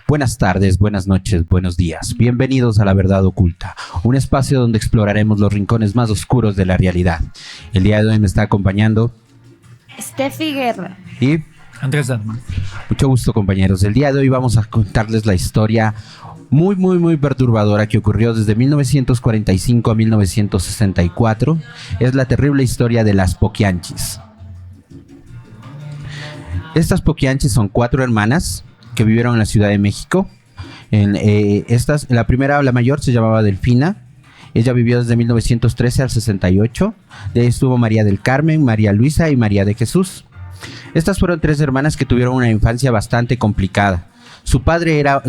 Buenas tardes, buenas noches, buenos días. Bienvenidos a La Verdad Oculta, un espacio donde exploraremos los rincones más oscuros de la realidad. El día de hoy me está acompañando Steffi Guerra y Andrés Dalman. Mucho gusto, compañeros. El día de hoy vamos a contarles la historia muy perturbadora que ocurrió desde 1945 a 1964. Es la terrible historia de las Poquianchis. Estas Poquianchis son 4 hermanas que vivieron en la Ciudad de México. La primera, la mayor, se llamaba Delfina. Ella vivió desde 1913 al 68. De ahí estuvo María del Carmen, María Luisa y María de Jesús. Estas fueron 3 hermanas que tuvieron una infancia bastante complicada. Su madre era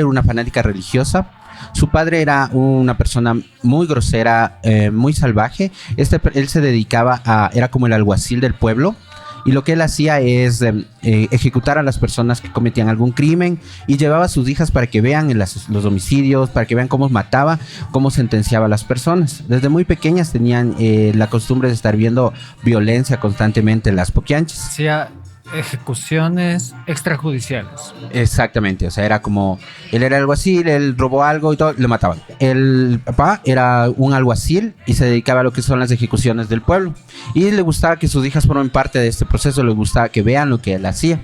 una fanática religiosa. Su padre era una persona muy grosera, muy salvaje. Él se dedicaba era como el alguacil del pueblo. Y lo que él hacía es ejecutar a las personas que cometían algún crimen y llevaba a sus hijas para que vean los homicidios, para que vean cómo mataba, cómo sentenciaba a las personas. Desde muy pequeñas tenían la costumbre de estar viendo violencia constantemente en las Poquianchis. Hacía ejecuciones extrajudiciales. Exactamente, o sea, era como, él era alguacil, él robó algo y todo, lo mataban. El papá era un alguacil y se dedicaba a lo que son las ejecuciones del pueblo. Y le gustaba que sus hijas formen parte de este proceso, le gustaba que vean lo que él hacía.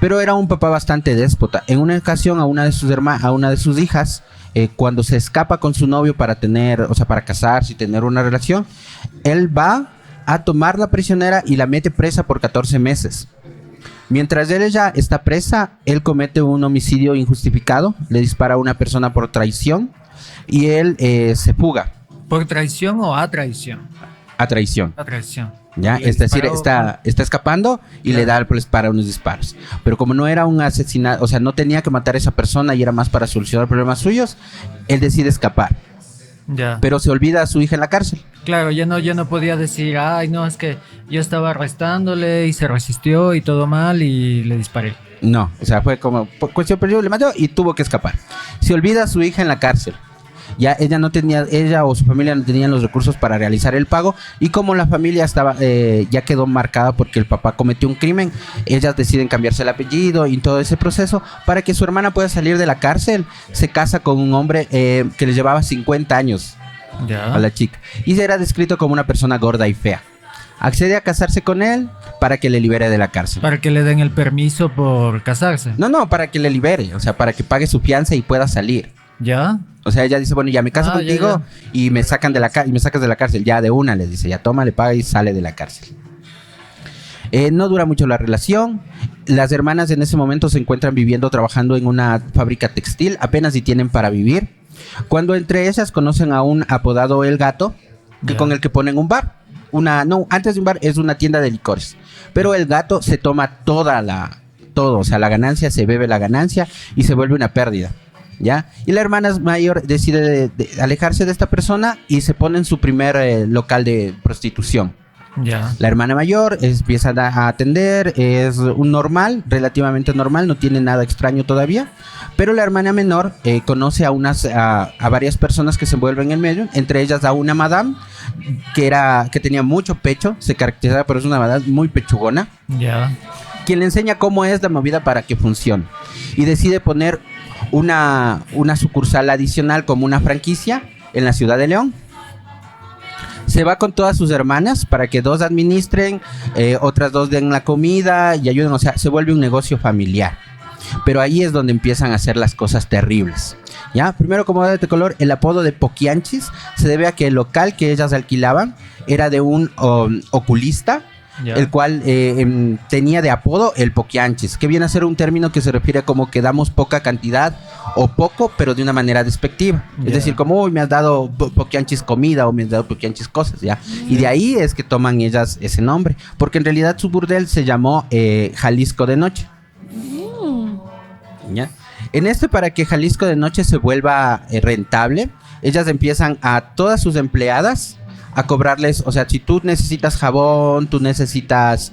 Pero era un papá bastante déspota. En una ocasión a una de sus hijas, cuando se escapa con su novio para casarse y tener una relación, él va a tomarla prisionera y la mete presa por 14 meses. Mientras ella está presa, él comete un homicidio injustificado, le dispara a una persona por traición y él se fuga. ¿Por traición o a traición? A traición. A traición. ¿Ya? Es decir, está escapando y le dispara unos disparos. Pero como no era un asesinato, o sea, no tenía que matar a esa persona y era más para solucionar problemas suyos, él decide escapar. Ya. Pero se olvida a su hija en la cárcel. Claro, ya no podía decir, ay, no, es que yo estaba arrestándole y se resistió y todo mal y le disparé. No, o sea, fue como cuestión perdida, le mató y tuvo que escapar. Se olvida a su hija en la cárcel. Ya ella o su familia no tenían los recursos para realizar el pago, y como la familia ya quedó marcada porque el papá cometió un crimen, ellas deciden cambiarse el apellido y todo ese proceso para que su hermana pueda salir de la cárcel. Se casa con un hombre que le llevaba 50 años a la chica y era descrito como una persona gorda y fea. Accede a casarse con él para que le libere de la cárcel. Para que le den el permiso por casarse. No, para que le libere, o sea, para que pague su fianza y pueda salir. ¿Ya? O sea, ella dice, bueno, ya me caso contigo ya. Y me sacas de la cárcel. Ya de una, le dice, ya toma, le paga y sale de la cárcel. No dura mucho la relación. Las hermanas en ese momento se encuentran trabajando en una fábrica textil, apenas si tienen para vivir. Cuando entre ellas conocen a un apodado El Gato, con el que ponen un bar. Antes de un bar es una tienda de licores. Pero El Gato se toma todo, o sea, la ganancia, se bebe la ganancia y se vuelve una pérdida. ¿Ya? Y la hermana mayor decide de alejarse de esta persona y se pone en su primer local de prostitución. Ya. La hermana mayor empieza a atender, es relativamente normal, no tiene nada extraño todavía. Pero la hermana menor conoce a varias personas que se envuelven en medio, entre ellas a una madame que tenía mucho pecho, se caracterizaba por ser una madame muy pechugona. Ya. Quien le enseña cómo es la movida para que funcione. Y decide poner una sucursal adicional como una franquicia en la ciudad de León. Se va con todas sus hermanas para que 2 administren, otras 2 den la comida y ayuden, o sea, se vuelve un negocio familiar. Pero ahí es donde empiezan a hacer las cosas terribles. ¿Ya? Primero, como dato de color, el apodo de Poquianchis se debe a que el local que ellas alquilaban era de un oculista, el cual tenía de apodo el Poquianchis, que viene a ser un término que se refiere a como que damos poca cantidad o poco, pero de una manera despectiva. Es decir, como, me has dado Poquianchis comida o me has dado Poquianchis cosas, ¿ya? Y de ahí es que toman ellas ese nombre, porque en realidad su burdel se llamó Jalisco de Noche. ¿Ya? Para que Jalisco de Noche se vuelva rentable, ellas empiezan a todas sus empleadas a cobrarles, o sea, si tú necesitas jabón, tú necesitas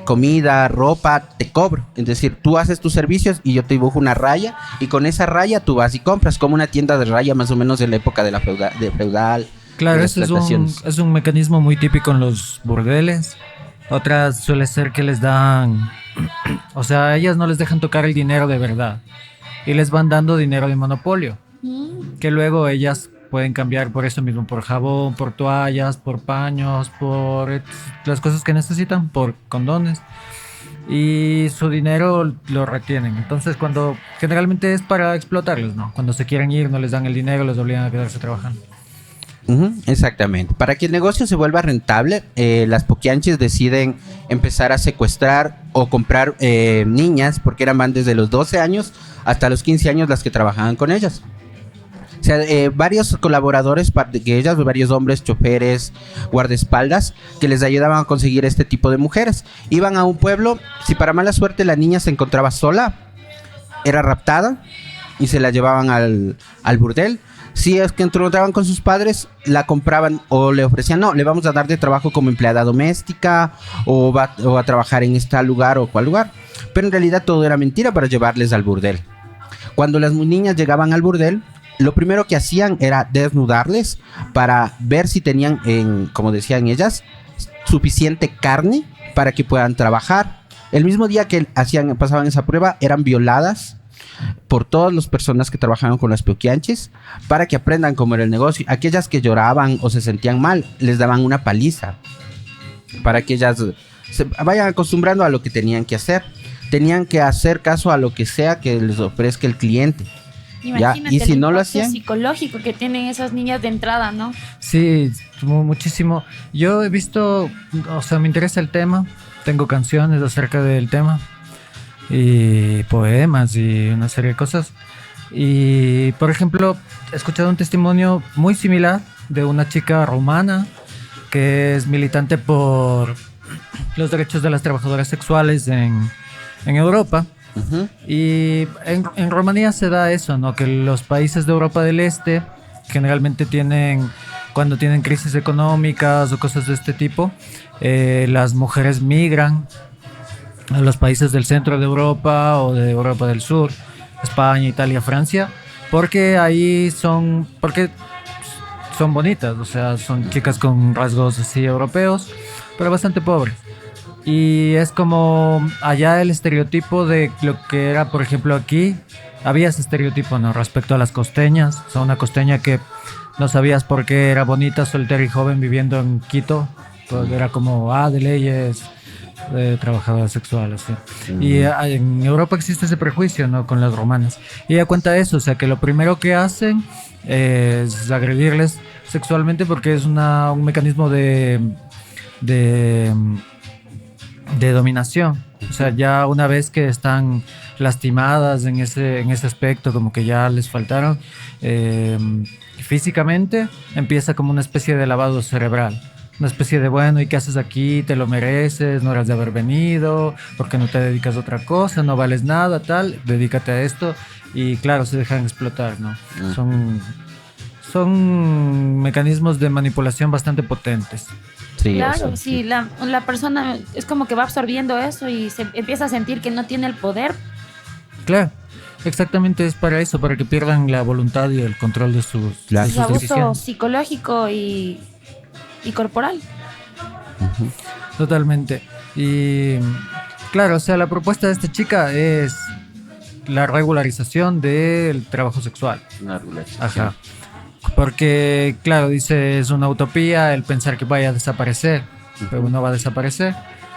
comida, ropa, te cobro. Es decir, tú haces tus servicios y yo te dibujo una raya y con esa raya tú vas y compras, como una tienda de raya más o menos en la época de la feudal. Claro, eso es un mecanismo muy típico en los burdeles. Otras suele ser que les dan, o sea, a ellas no les dejan tocar el dinero de verdad. y les van dando dinero de monopolio, que luego ellas pueden cambiar por eso mismo, por jabón, por toallas, por paños, por las cosas que necesitan, por condones. Y su dinero lo retienen. Entonces, cuando generalmente es para explotarlos, ¿no? Cuando se quieren ir, no les dan el dinero, los obligan a quedarse trabajando. Exactamente. Para que el negocio se vuelva rentable, las poquianches deciden empezar a secuestrar o comprar niñas, porque van desde los 12 años hasta los 15 años las que trabajaban con ellas. O sea, varios colaboradores que ellas, varios hombres, choferes, guardaespaldas, que les ayudaban a conseguir este tipo de mujeres. Iban a un pueblo, si para mala suerte la niña se encontraba sola, era raptada y se la llevaban al burdel. Si es que encontraban con sus padres, la compraban o le ofrecían, no, le vamos a dar de trabajo como empleada doméstica o va a trabajar en este lugar o cual lugar. Pero en realidad todo era mentira para llevarles al burdel. Cuando las niñas llegaban al burdel, lo primero que hacían era desnudarles para ver si tenían, como decían ellas, suficiente carne para que puedan trabajar. El mismo día que pasaban esa prueba, eran violadas por todas las personas que trabajaban con las poquianches para que aprendan cómo era el negocio. Aquellas que lloraban o se sentían mal, les daban una paliza para que ellas se vayan acostumbrando a lo que tenían que hacer. Tenían que hacer caso a lo que sea que les ofrezca el cliente. Imagínate y si el no lo impacto hacían, psicológico que tienen esas niñas de entrada, ¿no? Sí, muchísimo. Yo he visto, o sea, me interesa el tema, tengo canciones acerca del tema y poemas y una serie de cosas. Y, por ejemplo, he escuchado un testimonio muy similar de una chica rumana que es militante por los derechos de las trabajadoras sexuales en Europa. Y en Rumanía se da eso, ¿no? Que los países de Europa del Este generalmente cuando tienen crisis económicas o cosas de este tipo, las mujeres migran a los países del centro de Europa o de Europa del Sur, España, Italia, Francia, porque porque son bonitas, o sea, son chicas con rasgos así europeos, pero bastante pobres. Y es como allá el estereotipo de lo que era, por ejemplo, aquí. Había ese estereotipo, ¿no? Respecto a las costeñas. O sea, una costeña que no sabías por qué era bonita, soltera y joven viviendo en Quito. Pues era como, de leyes de trabajadora sexual, así. Y en Europa existe ese prejuicio, ¿no? Con las romanas. Y ella cuenta eso, o sea, que lo primero que hacen es agredirles sexualmente porque es un mecanismo de dominación. O sea, ya una vez que están lastimadas en ese aspecto, como que ya les faltaron físicamente, empieza como una especie de lavado cerebral. Una especie de, bueno, ¿y qué haces aquí? Te lo mereces, no eras de haber venido, porque no te dedicas a otra cosa, no vales nada, tal, dedícate a esto. Y claro, se dejan explotar, ¿no? Son mecanismos de manipulación bastante potentes. Sí, Claro, o sea, sí, la persona es como que va absorbiendo eso y se empieza a sentir que no tiene el poder. Claro, exactamente, es para eso, para que pierdan la voluntad y el control de sus Claro. Es de sus abuso decisiones. psicológico y corporal. Totalmente. Y claro, o sea, la propuesta de esta chica es la regularización del trabajo sexual. una regulación. Ajá. Porque, claro, dice, es una utopía el pensar que vaya a desaparecer, pero no va a desaparecer.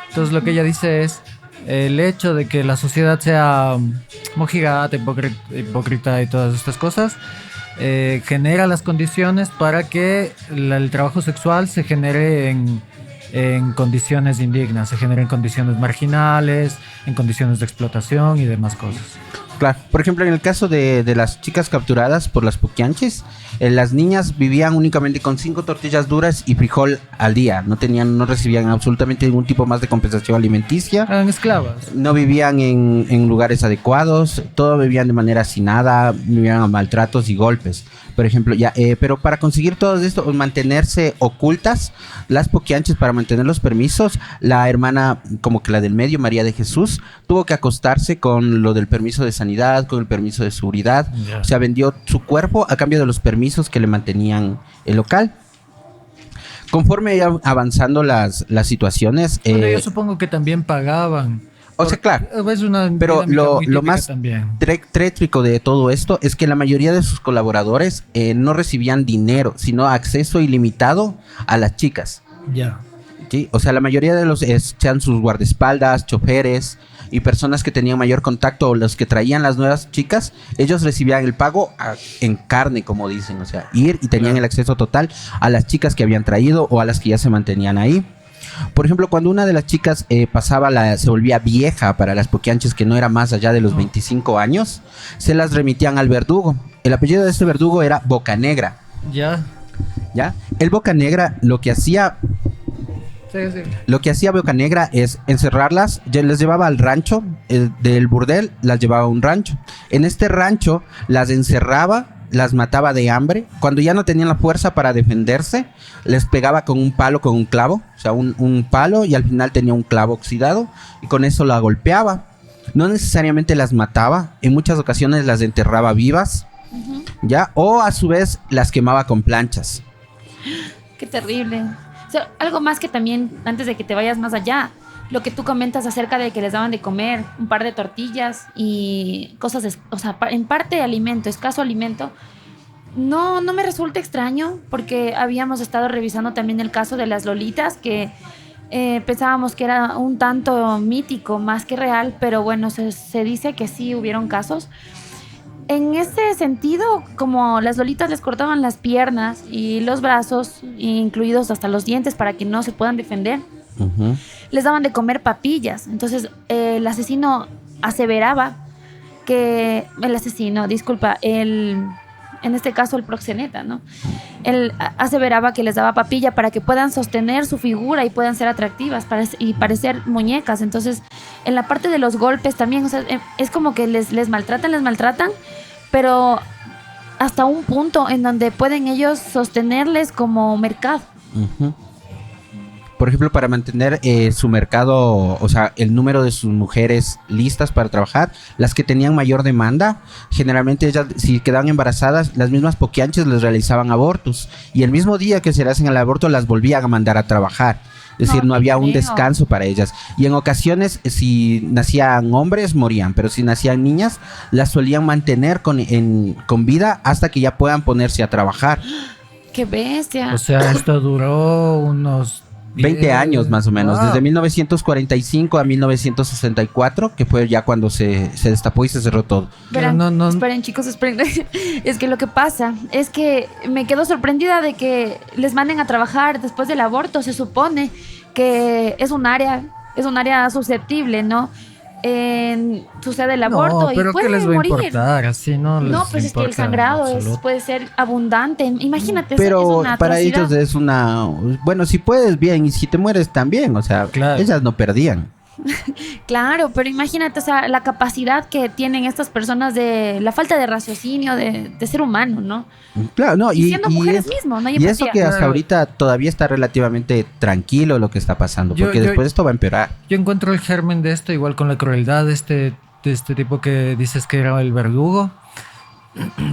Entonces lo que ella dice es el hecho de que la sociedad sea mojigata, hipócrita y todas estas cosas, genera las condiciones para que el trabajo sexual se genere en condiciones indignas, se genere en condiciones marginales, en condiciones de explotación y demás cosas. Claro, por ejemplo, en el caso de las chicas capturadas por las poquianches, las niñas vivían únicamente con 5 tortillas duras y frijol al día. No recibían absolutamente ningún tipo más de compensación alimenticia. Eran esclavas. No vivían en lugares adecuados, todo vivían de manera hacinada, vivían a maltratos y golpes. Por ejemplo, pero para conseguir todo esto, mantenerse ocultas, las poquianches, para mantener los permisos, la hermana, como que la del medio, María de Jesús, tuvo que acostarse con lo del permiso de sanidad, con el permiso de seguridad. Yeah. O sea, vendió su cuerpo a cambio de los permisos que le mantenían el local. Conforme iban avanzando las situaciones... Bueno, yo supongo que también pagaban O sea, claro. Es una Pero dinámica muy lo típica más también. tétrico de todo esto es que la mayoría de sus colaboradores no recibían dinero, sino acceso ilimitado a las chicas. Ya. ¿Sí? O sea, la mayoría de los sean sus guardaespaldas, choferes y personas que tenían mayor contacto o los que traían las nuevas chicas, ellos recibían el pago en carne, como dicen. O sea, ir y tenían el acceso total a las chicas que habían traído o a las que ya se mantenían ahí. Por ejemplo, cuando una de las chicas se volvía vieja para las poquianches, que no era más allá de los 25 años, se las remitían al verdugo. El apellido de este verdugo era Bocanegra. Ya. ¿Ya? El Bocanegra lo que hacía Bocanegra es encerrarlas, les llevaba al rancho del burdel, las llevaba a un rancho. En este rancho las encerraba, las mataba de hambre. Cuando ya no tenían la fuerza para defenderse, les pegaba con un palo, con un clavo. O sea, un palo, y al final tenía un clavo oxidado, y con eso la golpeaba. No necesariamente las mataba, en muchas ocasiones las enterraba vivas, ¿ya? O a su vez las quemaba con planchas. Qué terrible. O sea, algo más que también, antes de que te vayas más allá, lo que tú comentas acerca de que les daban de comer un par de tortillas y cosas, o sea, en parte alimento, escaso alimento, no me resulta extraño, porque habíamos estado revisando también el caso de las lolitas, que pensábamos que era un tanto mítico más que real, pero bueno, se dice que sí hubieron casos. En ese sentido, como las lolitas les cortaban las piernas y los brazos, incluidos hasta los dientes, para que no se puedan defender, les daban de comer papillas. Entonces el asesino aseveraba que... en este caso el proxeneta, ¿no? Él aseveraba que les daba papilla para que puedan sostener su figura y puedan ser atractivas y parecer muñecas. Entonces, en la parte de los golpes también, o sea, es como que les maltratan, pero hasta un punto en donde pueden ellos sostenerles como mercado. Por ejemplo, para mantener su mercado, o sea, el número de sus mujeres listas para trabajar, las que tenían mayor demanda, generalmente ellas, si quedaban embarazadas, las mismas poquianches les realizaban abortos, y el mismo día que se le hacen el aborto las volvían a mandar a trabajar. Es decir, no había un descanso para ellas. Y en ocasiones, si nacían hombres, morían. Pero si nacían niñas, las solían mantener con vida hasta que ya puedan ponerse a trabajar. ¡Qué bestia! O sea, esto duró unos 20 años más o menos, desde 1945 a 1964, que fue ya cuando se destapó y se cerró todo. Verán, esperen chicos, esperen. Es que lo que pasa es que me quedo sorprendida de que les manden a trabajar después del aborto. Se supone que es un área susceptible, ¿no? Sucede el aborto, pero y puede ¿qué les va morir. A importar? Así no les pues es que el sangrado puede ser abundante. Imagínate, pero es una para atrocidad. ellos es una... Bueno, si puedes, bien, y si te mueres también, o sea, claro. Ellas no perdían. Claro, pero imagínate, o sea, la capacidad que tienen estas personas, de la falta de raciocinio de ser humano, ¿no? Claro, no, y siendo mujeres mismos, no hay empatía. Y eso que hasta ahorita todavía está relativamente tranquilo lo que está pasando, porque después esto va a empeorar. Yo encuentro el germen de esto igual con la crueldad de este tipo que dices que era el verdugo.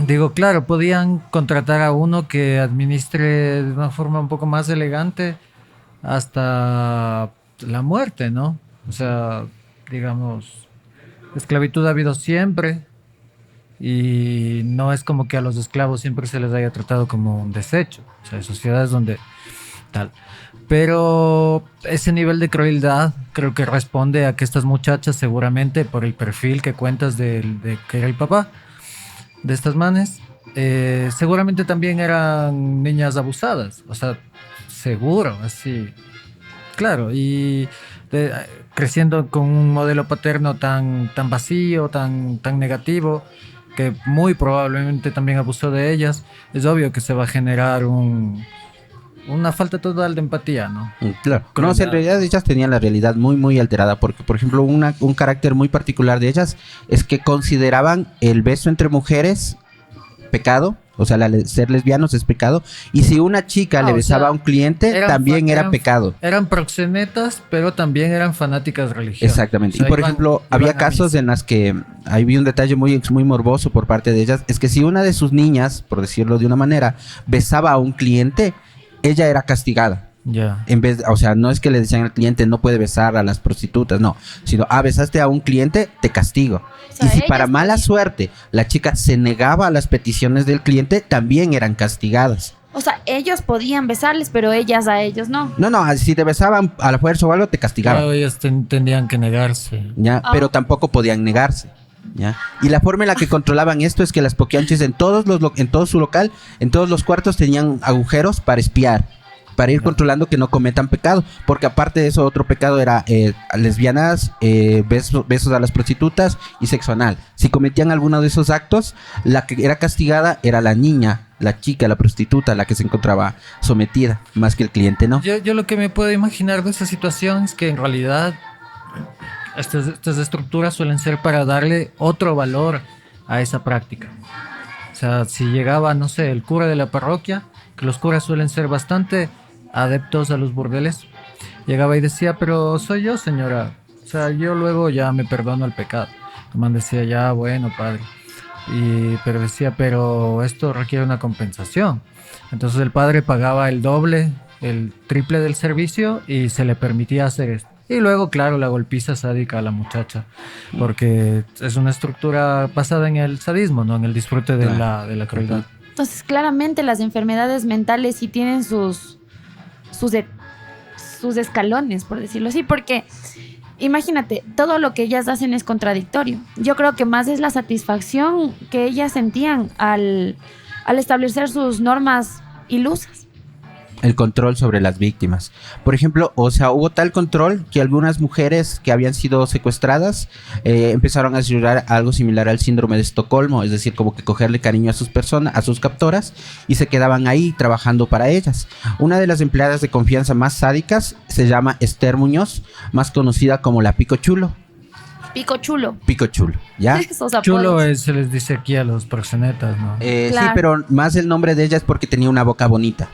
Digo, claro, podían contratar a uno que administre de una forma un poco más elegante hasta la muerte, ¿no? O sea, digamos, esclavitud ha habido siempre, y no es como que a los esclavos siempre se les haya tratado como un desecho. O sea, hay sociedades donde tal. Pero ese nivel de crueldad creo que responde a que estas muchachas, seguramente por el perfil que cuentas de que era el papá de estas manes, seguramente también eran niñas abusadas. O sea, seguro, así. Claro, y creciendo con un modelo paterno tan vacío, tan negativo, que muy probablemente también abusó de ellas, es obvio que se va a generar una falta total de empatía, ¿no? Claro. No, en realidad ellas tenían la realidad muy, muy alterada, porque, por ejemplo, un carácter muy particular de ellas es que consideraban el beso entre mujeres pecado. O sea, ser lesbianos es pecado. Y si una chica le besaba a un cliente, también era pecado. Eran proxenetas, pero también eran fanáticas religiosas. Exactamente. O sea, y por ejemplo, había casos en las que ahí vi un detalle muy morboso por parte de ellas. Es que si una de sus niñas, por decirlo de una manera, besaba a un cliente, ella era castigada. Ya. En vez, o sea, no es que le decían al cliente no puede besar a las prostitutas, no, sino, besaste a un cliente, te castigo. O sea, Y si ellas para mala podían. suerte la chica se negaba a las peticiones del cliente, también eran castigadas. O sea, ellos podían besarles, pero ellas a ellos no. No, si te besaban a la fuerza o algo, te castigaban. Claro, ellos tendrían que negarse. ¿Ya? Ah. Pero tampoco podían negarse. ¿Ya? Y la forma en la que controlaban esto es que las poquianchis en en todo su local, en todos los cuartos tenían agujeros para espiar, para ir controlando que no cometan pecado, porque aparte de eso otro pecado era lesbianas, besos a las prostitutas y sexo anal. Si cometían alguno de esos actos, la que era castigada era la niña, la chica, la prostituta, la que se encontraba sometida, más que el cliente, ¿no? Yo lo que me puedo imaginar de esa situación es que en realidad estas estructuras suelen ser para darle otro valor a esa práctica. O sea, si llegaba, no sé, el cura de la parroquia, que los curas suelen ser bastante adeptos a los burdeles, llegaba y decía, pero soy yo, señora. O sea, yo luego ya me perdono el pecado. El man decía, ya, bueno, padre. Pero decía, pero esto requiere una compensación. Entonces el padre pagaba el doble, el triple del servicio y se le permitía hacer esto. Y luego, claro, la golpiza sádica a la muchacha, porque es una estructura basada en el sadismo, no en el disfrute de Claro. la crueldad. Entonces, claramente las enfermedades mentales sí tienen sus escalones, por decirlo así, porque imagínate, todo lo que ellas hacen es contradictorio. Yo creo que más es la satisfacción que ellas sentían al establecer sus normas ilusas. El control sobre las víctimas. Por ejemplo, o sea, hubo tal control que algunas mujeres que habían sido secuestradas empezaron a llorar algo similar al síndrome de Estocolmo, es decir, como que cogerle cariño a sus personas, a sus captoras, y se quedaban ahí trabajando para ellas. Una de las empleadas de confianza más sádicas se llama Esther Muñoz, más conocida como la Pico Chulo. Pico chulo. Pico Chulo, ¿ya? Esos Chulo apodos. es, se les dice aquí a los proxenetas, ¿no? Sí, Claro. pero más el nombre de ella es porque tenía una boca bonita.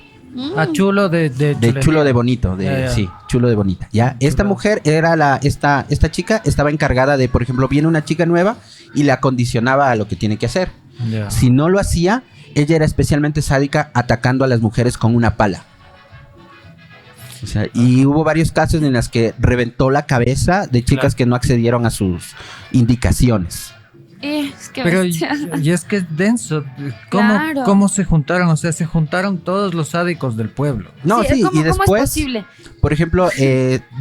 Chulo de De chulería. chulo de bonito, Ya. sí, chulo de bonita. Ya, esta mujer era esta chica estaba encargada de, por ejemplo, viene una chica nueva y la condicionaba a lo que tiene que hacer. Ya. Si no lo hacía, ella era especialmente sádica atacando a las mujeres con una pala. O sea, y hubo varios casos en los que reventó la cabeza de chicas Claro. que no accedieron a sus indicaciones. Es que Pero bestia. y es que es denso. ¿Cómo, Claro. ¿Cómo se juntaron? O sea, se juntaron todos los sádicos del pueblo. No, sí, ¿cómo, y cómo es después, posible? por ejemplo,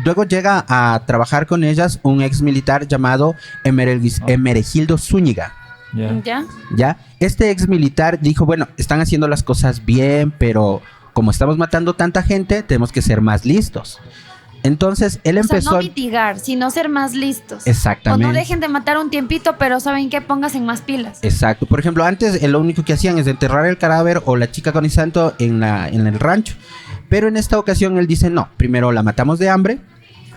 luego llega a trabajar con ellas un ex militar llamado Emeregildo Zúñiga. Ya. ¿Ya? ¿Ya? Este ex militar dijo, bueno, están haciendo las cosas bien, pero como estamos matando tanta gente, tenemos que ser más listos. Entonces, él O sea, empezó... no mitigar, sino ser más listos. Exactamente. O no dejen de matar un tiempito, pero ¿saben qué? Pónganse en más pilas. Exacto. Por ejemplo, antes lo único que hacían es enterrar el cadáver o la chica con el santo en el rancho. Pero en esta ocasión él dice, no, primero la matamos de hambre,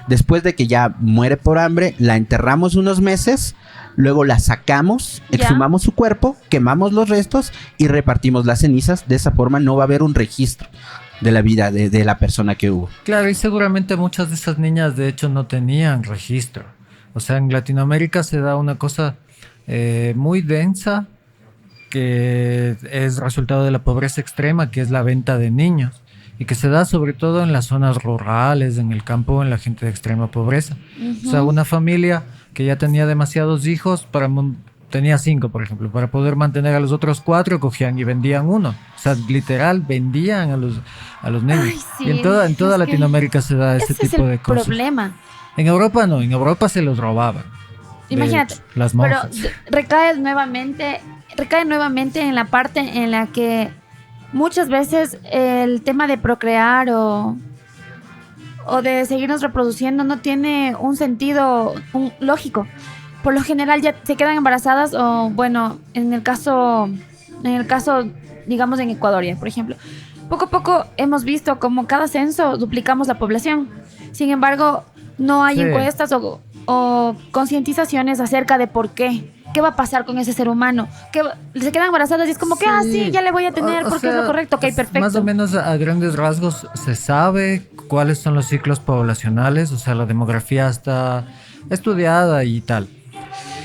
después de que ya muere por hambre, la enterramos unos meses, luego la sacamos, Ya. exhumamos su cuerpo, quemamos los restos y repartimos las cenizas. De esa forma no va a haber un registro de la vida de la persona que hubo. Claro, y seguramente muchas de esas niñas de hecho no tenían registro. O sea, en Latinoamérica se da una cosa muy densa que es resultado de la pobreza extrema, que es la venta de niños. Y que se da sobre todo en las zonas rurales, en el campo, en la gente de extrema pobreza. O sea, una familia que ya tenía demasiados hijos, tenía 5, por ejemplo, para poder mantener a los otros 4, cogían y vendían uno. O sea, literal, vendían a los niños. Ay, sí, Y en toda es que Latinoamérica se da ese Ese es tipo el de cosas. problema. En Europa no, en Europa se los robaban. De Imagínate, hecho, las pero monjas. recae nuevamente en la parte en la que muchas veces el tema de procrear o de seguirnos reproduciendo no tiene un sentido lógico. Por lo general ya se quedan embarazadas o bueno, en el caso digamos en Ecuador ya, por ejemplo. Poco a poco hemos visto como cada censo duplicamos la población. Sin embargo, no hay Sí. encuestas o concientizaciones acerca de por qué. ¿Qué va a pasar con ese ser humano? Se quedan embarazadas y es como que, sí, ya le voy a tener O porque es sea, lo correcto. Ok, perfecto. Más o menos a grandes rasgos se sabe cuáles son los ciclos poblacionales, o sea, la demografía está estudiada y tal.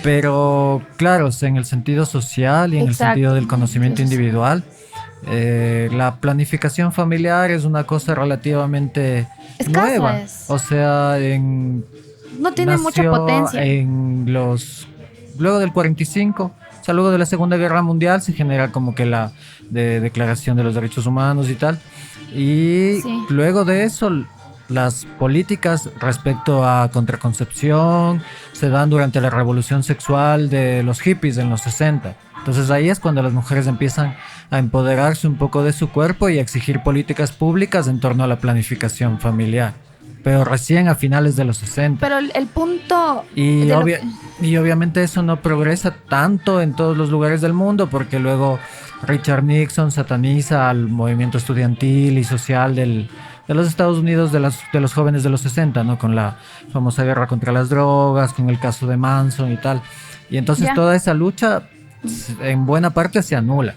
Pero claro, o sea, en el sentido social y en el Exacto. sentido del conocimiento Eso sí. individual, La planificación familiar es una cosa relativamente Escasa nueva. es. O sea, No tiene mucha nació potencia. luego del 45, o sea, luego de la Segunda Guerra Mundial se genera como que la Declaración de los Derechos Humanos y tal. Y Sí. luego de eso, las políticas respecto a contraconcepción se dan durante la revolución sexual de los hippies en los 60. Entonces ahí es cuando las mujeres empiezan a empoderarse un poco de su cuerpo y a exigir políticas públicas en torno a la planificación familiar. Pero recién a finales de los 60. Pero el punto Y, de lo y obviamente eso no progresa tanto en todos los lugares del mundo porque luego Richard Nixon sataniza al movimiento estudiantil y social de los Estados Unidos de los jóvenes de los 60, ¿no? Con la famosa guerra contra las drogas, con el caso de Manson y tal. Y entonces Ya. toda esa lucha en buena parte se anula.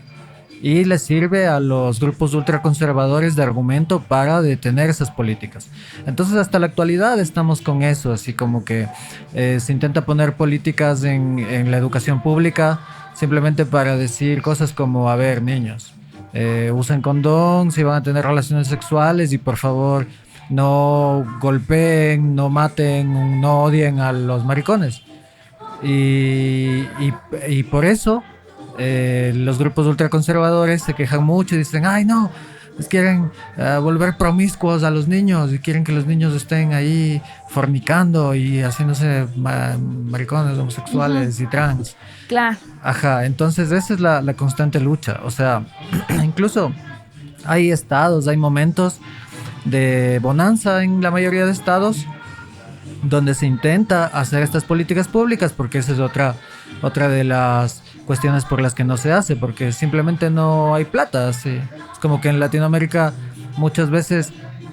Y le sirve a los grupos ultraconservadores de argumento para detener esas políticas. Entonces hasta la actualidad estamos con eso, así como que se intenta poner políticas en la educación pública simplemente para decir cosas como, a ver, niños, usen condón si van a tener relaciones sexuales y por favor no golpeen, no maten, no odien a los maricones. Y por eso los grupos ultraconservadores se quejan mucho y dicen, ay no, pues quieren volver promiscuos a los niños y quieren que los niños estén ahí fornicando y haciéndose maricones, homosexuales y trans. Claro. Ajá, entonces esa es la constante lucha. O sea, incluso hay estados, hay momentos de bonanza en la mayoría de estados donde se intenta hacer estas políticas públicas, porque esa es otra de las cuestiones por las que no se hace, porque simplemente no hay plata. Sí. Es como que en Latinoamérica muchas veces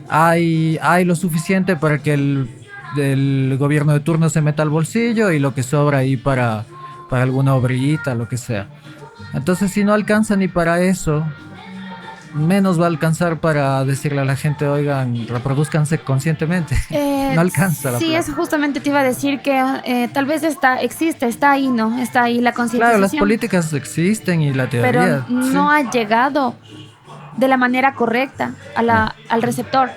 hay lo suficiente para que el gobierno de turno se meta al bolsillo y lo que sobra ahí para alguna obrita, lo que sea. Entonces, si no alcanza ni para eso, menos va a alcanzar para decirle a la gente, oigan, reproduzcanse conscientemente. No alcanza la Sí, plata. eso justamente te iba a decir que tal vez está ahí, ¿no? Está ahí la Claro, las concientización. políticas existen y la teoría. Pero no sí. ha llegado de la manera correcta al receptor.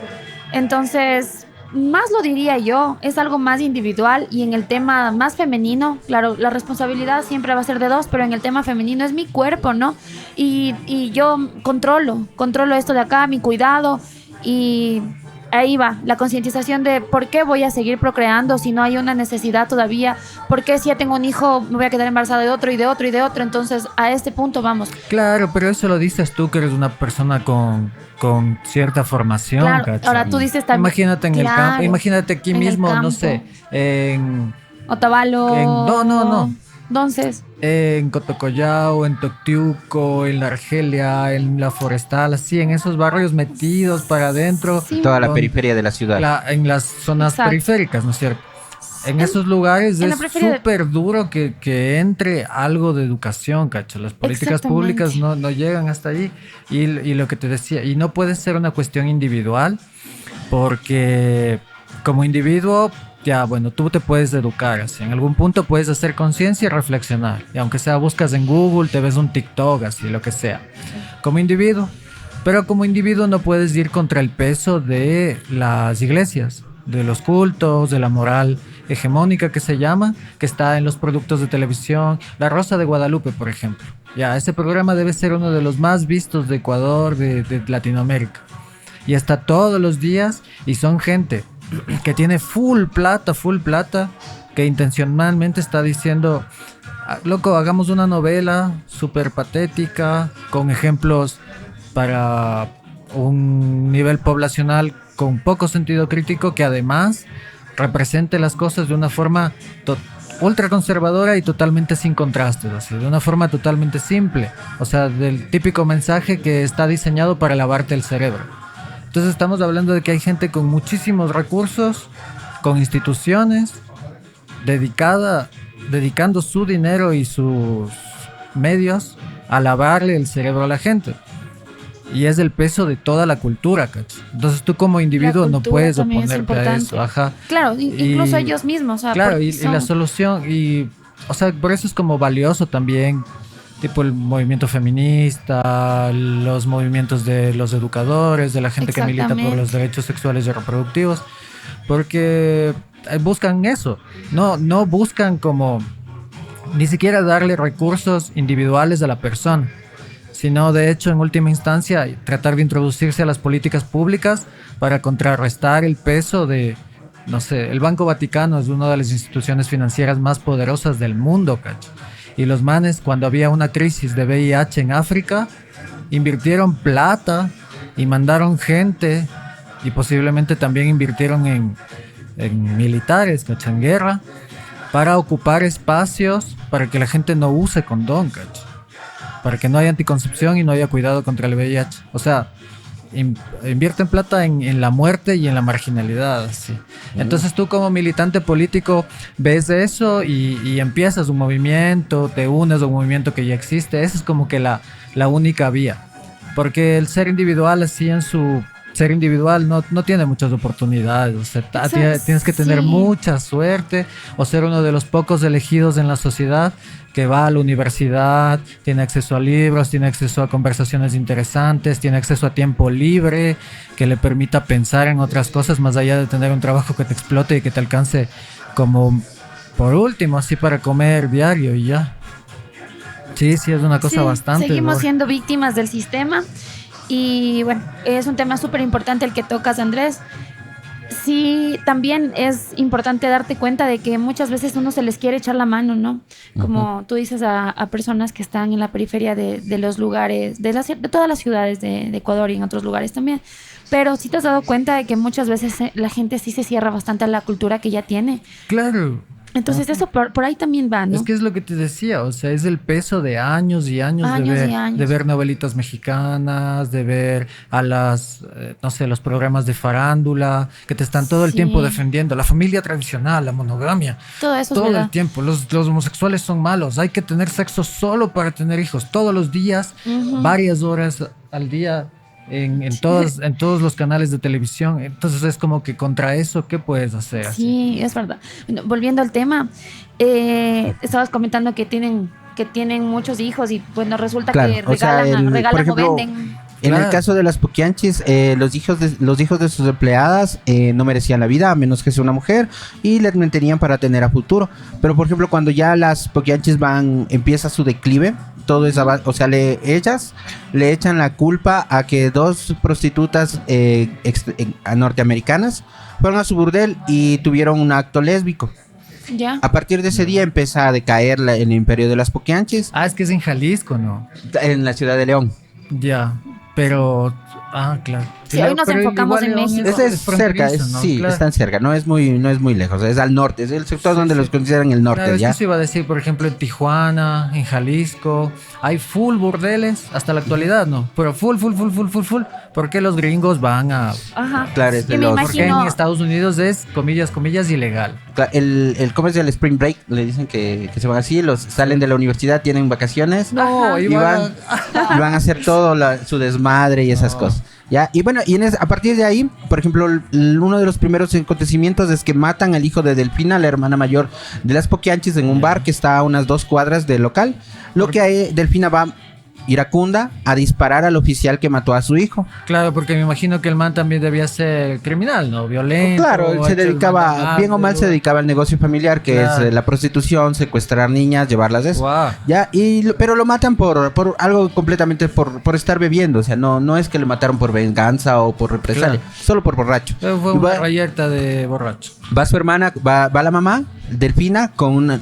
Entonces, más lo diría yo, es algo más individual y en el tema más femenino, claro, la responsabilidad siempre va a ser de dos, pero en el tema femenino es mi cuerpo, ¿no? Y yo controlo esto de acá, mi cuidado y ahí va, la concientización de por qué voy a seguir procreando si no hay una necesidad todavía, por qué si ya tengo un hijo me voy a quedar embarazada de otro y de otro y de otro, entonces a este punto vamos. Claro, pero eso lo dices tú que eres una persona con cierta formación. Claro, ¿cachai? ahora tú dices también. Imagínate en el Claro, campo, imagínate aquí en el mismo, no campo. sé, en Otavalo. no. Entonces, En Cotocollao, en Toctiuco, en la Argelia, en la Forestal, así, en esos barrios metidos para adentro, sí. Toda la Con- periferia de la ciudad. en las zonas Exacto. periféricas, ¿no es cierto? En esos lugares en la es periferia de- súper duro que entre algo de educación, cacho. Las políticas Exactamente. públicas no llegan hasta allí. Y lo que te decía, y no puede ser una cuestión individual, porque como individuo, ya, bueno, tú te puedes educar, así. En algún punto puedes hacer conciencia y reflexionar. Y aunque sea buscas en Google, te ves un TikTok, así, lo que sea. Como individuo. Pero como individuo no puedes ir contra el peso de las iglesias, de los cultos, de la moral hegemónica que se llama, que está en los productos de televisión. La Rosa de Guadalupe, por ejemplo. Ya, ese programa debe ser uno de los más vistos de Ecuador, de Latinoamérica. Y está todos los días y son gente que tiene full plata, que intencionalmente está diciendo, loco, hagamos una novela súper patética, con ejemplos para un nivel poblacional con poco sentido crítico, que además represente las cosas de una forma ultra conservadora y totalmente sin contrastes, así, de una forma totalmente simple, o sea, del típico mensaje que está diseñado para lavarte el cerebro. Entonces estamos hablando de que hay gente con muchísimos recursos, con instituciones, dedicando su dinero y sus medios a lavarle el cerebro a la gente. Y es el peso de toda la cultura, ¿cachai? Entonces tú como individuo no cultura puedes también es oponerte a importante. eso. Ajá. claro, incluso Y- ellos mismos. O sea, Claro, porque y la solución, o sea, por eso es como valioso también tipo el movimiento feminista, los movimientos de los educadores, de la gente que milita por Exactamente. los derechos sexuales y reproductivos, porque buscan eso, no buscan como ni siquiera darle recursos individuales a la persona, sino de hecho en última instancia tratar de introducirse a las políticas públicas para contrarrestar el peso de, no sé, el Banco Vaticano es una de las instituciones financieras más poderosas del mundo, ¿cacho? Y los manes, cuando había una crisis de VIH en África, invirtieron plata y mandaron gente y posiblemente también invirtieron en militares, ¿cacho? En guerra, para ocupar espacios para que la gente no use condón, ¿cacho? Para que no haya anticoncepción y no haya cuidado contra el VIH. O sea, invierten plata en la muerte y en la marginalidad, así. Entonces tú como militante político ves eso y empiezas un movimiento, te unes a un movimiento que ya existe. Esa es como que la única vía. Porque el ser individual así en su ser individual no tiene muchas oportunidades. O sea, tienes que tener Sí. mucha suerte o ser uno de los pocos elegidos en la sociedad que va a la universidad, tiene acceso a libros, tiene acceso a conversaciones interesantes, tiene acceso a tiempo libre que le permita pensar en otras cosas más allá de tener un trabajo que te explote y que te alcance como por último, así para comer diario y ya. Sí, es una cosa Sí, bastante. seguimos gore. siendo víctimas del sistema y bueno, es un tema súper importante el que tocas, Andrés. Sí, también es importante darte cuenta de que muchas veces uno se les quiere echar la mano, ¿no? Como tú dices a personas que están en la periferia de los lugares, de todas las ciudades de Ecuador y en otros lugares también. Pero sí te has dado cuenta de que muchas veces la gente sí se cierra bastante a la cultura que ya tiene. Claro. Entonces eso por ahí también va, ¿no? Es que es lo que te decía, o sea, es el peso de años y años, Años y años. de ver novelitas mexicanas, de ver a las, no sé, los programas de farándula, que te están todo el Sí. tiempo defendiendo la familia tradicional, la monogamia, Todo eso es todo verdad. el tiempo. Los homosexuales son malos, hay que tener sexo solo para tener hijos, todos los días, Ujú. varias horas al día. En todos los canales de televisión. Entonces es como que contra eso, ¿qué puedes hacer? Sí, es verdad. Bueno, volviendo al tema, estabas comentando que tienen muchos hijos y bueno, resulta Claro, que o sea, regalan por ejemplo, o venden. En Claro. el caso de las poquianchis, los hijos de sus empleadas no merecían la vida a menos que sea una mujer y les mantenían para tener a futuro. Pero por ejemplo, cuando ya las poquianchis empieza su declive, todo es o sea, ellas le echan la culpa a que dos prostitutas norteamericanas fueron a su burdel y tuvieron un acto lésbico. Ya. A partir de ese día empieza a decaer el imperio de las poquianchis Ah, es que es en Jalisco, ¿no? en la ciudad de León. Ya, pero... Ah, claro. Sí, hoy nos Pero enfocamos igual en León México. Ese es cerca, fronterizo, ¿no? sí, Claro. están cerca, no es muy lejos, es al norte, es el sector donde los consideran el norte, Claro, es que ¿ya? eso iba a decir, por ejemplo, en Tijuana, en Jalisco, hay full burdeles hasta la actualidad, ¿no? Pero full. ¿Por qué los gringos van a...? Ajá. Claro, es de Y me los- Porque en imagino. Estados Unidos es, comillas, ilegal. ¿Cómo es el Spring Break? Le dicen que se van así, salen de la universidad, tienen vacaciones Ajá. y van a hacer todo su desmadre y esas cosas. ¿Ya? Y bueno, a partir de ahí, por ejemplo, uno de los primeros acontecimientos es que matan al hijo de Delfina, la hermana mayor de las Poquianchis, en un bar que está a unas 2 cuadras del local. Lo que Delfina va iracunda a disparar al oficial que mató a su hijo. Claro, porque me imagino que el man también debía ser criminal, ¿no? Violento. Claro, él se hecho el dedicaba, man bien o mal, se dedicaba al negocio familiar, que Claro. es la prostitución, secuestrar niñas, llevarlas de eso. Guau. Ya, pero lo matan por algo completamente por estar bebiendo. O sea, no es que le mataron por venganza o por represalia, Claro. solo por borracho. Fue Y una va, rayeta de borracho. va su hermana, va la mamá, Delfina,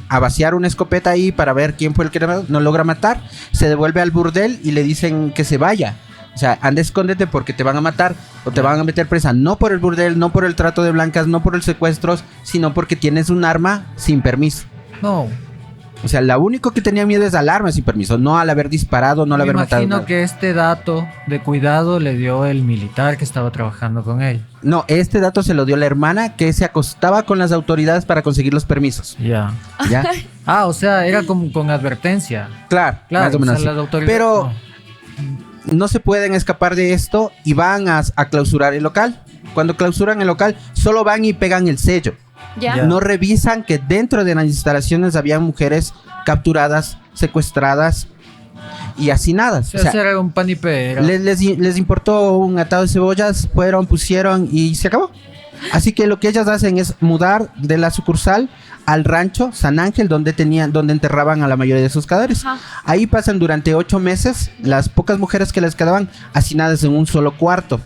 a vaciar una escopeta ahí para ver quién fue el que no logra matar. Se devuelve al burdel y le dicen que se vaya. O sea, anda, escóndete porque te van a matar o te van a meter presa. No por el burdel, no por el trato de blancas, no por el secuestros, sino porque tienes un arma sin permiso. No, O sea, lo único que tenía miedo es al arma sin permiso, no al haber disparado, no al me haber matado. imagino nada. que este dato de cuidado le dio el militar que estaba trabajando con él. No, este dato se lo dio la hermana que se acostaba con las autoridades para conseguir los permisos. Ya. ¿Ya? Ah, o sea, era como con advertencia. Claro, Claro, más o menos o sea, así. las autoridades- Pero no se pueden escapar de esto y van a clausurar el local. Cuando clausuran el local, solo van y pegan el sello. Ya. Ya. No revisan que dentro de las instalaciones había mujeres capturadas, secuestradas y hacinadas. O sea, era un panipero. Les importó un atado de cebollas, fueron, pusieron y se acabó. Así que lo que ellas hacen es mudar de la sucursal al rancho San Ángel, donde enterraban a la mayoría de sus cadáveres. Ajá. Ahí pasan durante 8 meses las pocas mujeres que les quedaban hacinadas en un solo cuarto,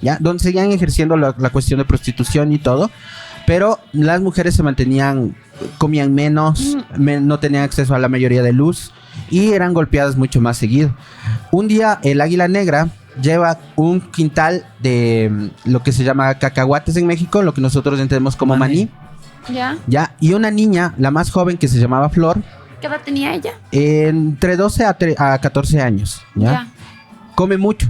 ¿ya? Donde seguían ejerciendo la cuestión de prostitución y todo, pero las mujeres se mantenían, comían menos, no tenían acceso a la mayoría de luz y eran golpeadas mucho más seguido. Un día el Águila Negra lleva un quintal de lo que se llama cacahuates en México, lo que nosotros entendemos como maní. Ya, y una niña, la más joven, que se llamaba Flor. ¿Qué edad tenía ella? Entre 12 a 14 años. ¿Ya? Come mucho.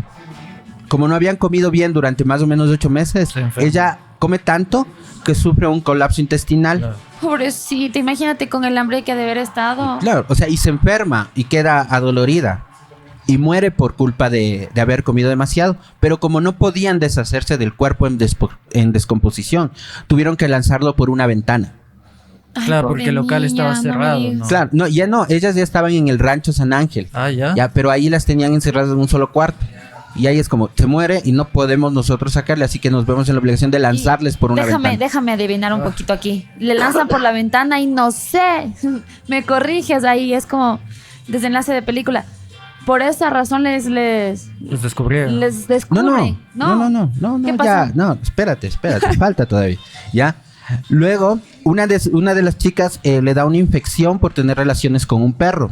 Como no habían comido bien durante más o menos 8 meses, ella come tanto que sufre un colapso intestinal. Claro. Pobrecita, imagínate con el hambre que ha de haber estado. Claro, o sea, y se enferma y queda adolorida. Y muere por culpa de haber comido demasiado. Pero como no podían deshacerse del cuerpo en descomposición, tuvieron que lanzarlo por una ventana. Ay, Claro, pobre porque el local niña, estaba cerrado, me digas. ¿no? Claro, no, ellas ya estaban en el rancho San Ángel. ¿Ya? Ya, pero ahí las tenían encerradas en un solo cuarto. Y ahí es como, se muere y no podemos nosotros sacarle, así que nos vemos en la obligación de lanzarles por una ventana. Déjame adivinar un poquito aquí. Le lanzan por la ventana y no sé. Me corriges ahí, es como desenlace de película. Por esa razón les descubrieron. descubre. No, ¿Qué ya, pasó? no, espérate, falta todavía. Ya. Luego, una de las chicas le da una infección por tener relaciones con un perro.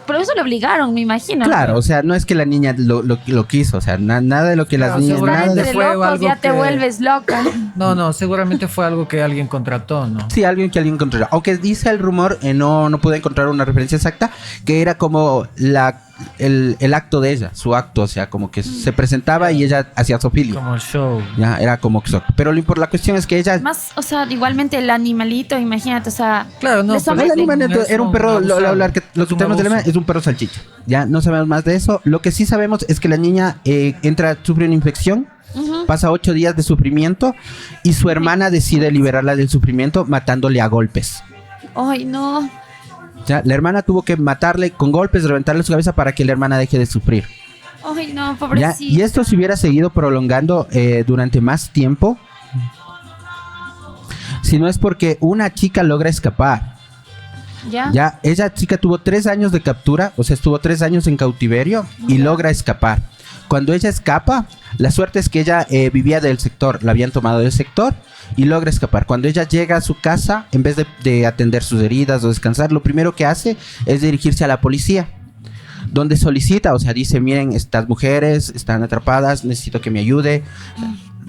Pero eso le obligaron, me imagino. Claro, o sea, no es que la niña lo quiso, o sea, nada de lo que las Claro, niñas... seguramente Nada de... De fue locos, algo ya te que- vuelves loca. No, seguramente fue algo que alguien contrató, ¿no? Sí, alguien encontró. Aunque dice el rumor, no pude encontrar una referencia exacta, que era como el acto de ella, su acto, o sea, como que se presentaba y ella hacía zoofilia. Como el show. Ya, era como... Pero la cuestión es que ella... Más, o sea, igualmente el animalito, imagínate, o sea. Claro, no, le pues, No, el someten. animal es era un un perro, lo abusador. que tenemos del animal es un perro salchicha. Ya, no sabemos más de eso. Lo que sí sabemos es que la niña sufre una infección, Ujú. pasa 8 días de sufrimiento y su hermana decide liberarla del sufrimiento matándole a golpes. Ay, no. Ya, la hermana tuvo que matarle con golpes, reventarle su cabeza para que la hermana deje de sufrir. Ay, no, ¿Ya? pobrecita. Y esto se hubiera seguido prolongando durante más tiempo, si no es porque una chica logra escapar. Ya, esa chica tuvo 3 años de captura, o sea, estuvo 3 años en cautiverio y logra escapar. Cuando ella escapa, la suerte es que ella vivía del sector, la habían tomado del sector y logra escapar. Cuando ella llega a su casa, en vez de atender sus heridas o descansar, lo primero que hace es dirigirse a la policía, donde solicita, o sea, dice, miren, estas mujeres están atrapadas, necesito que me ayude,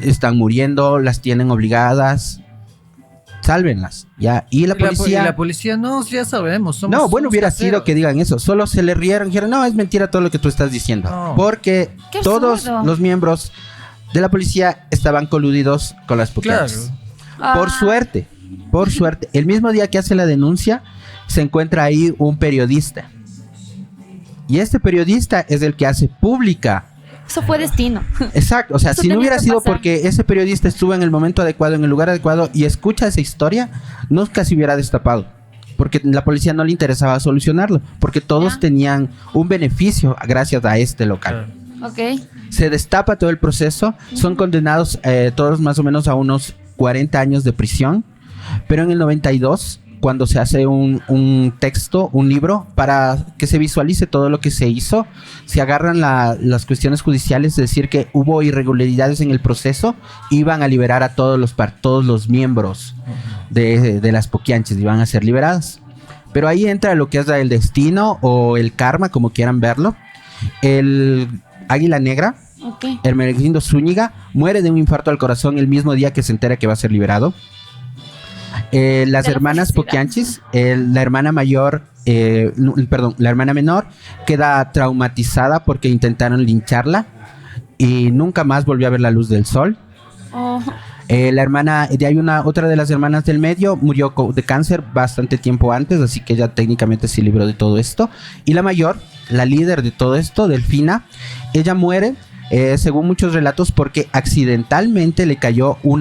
están muriendo, las tienen obligadas. Sálvenlas, ya. Y la policía... Y la policía, no, ya sabemos. No, bueno, hubiera caseros. sido que digan eso. Solo se le rieron y dijeron, no, es mentira todo lo que tú estás diciendo. No. Porque Qué todos absurdo. los miembros de la policía estaban coludidos con las Claro. Pokémon. Ah, Por suerte, el mismo día que hace la denuncia, se encuentra ahí un periodista. Y este periodista es el que hace pública. Eso fue destino. Exacto, o sea, Eso si no tenía hubiera que sido pasar. porque ese periodista estuvo en el momento adecuado, en el lugar adecuado y escucha esa historia, nunca se hubiera destapado. Porque la policía no le interesaba solucionarlo, porque todos Ya. tenían un beneficio gracias a este local. Claro. Ok. Se destapa todo el proceso, son condenados todos más o menos a unos 40 años de prisión, pero en el 92, cuando se hace un texto, un libro, para que se visualice todo lo que se hizo, se agarran las cuestiones judiciales de decir que hubo irregularidades en el proceso, iban a liberar a todos los miembros de las Poquianches, iban a ser liberadas. Pero ahí entra lo que es el destino o el karma, como quieran verlo. El Águila Negra, Ok. Hermenegildo Zúñiga, muere de un infarto al corazón el mismo día que se entera que va a ser liberado. Las De la hermanas felicidad. Poquianchis, la hermana mayor, la hermana menor queda traumatizada porque intentaron lincharla y nunca más volvió a ver la luz del sol. Oh, La hermana, hay otra de las hermanas del medio, murió de cáncer bastante tiempo antes, así que ella técnicamente se libró de todo esto. Y la mayor, la líder de todo esto, Delfina, ella muere, según muchos relatos, porque accidentalmente le cayó un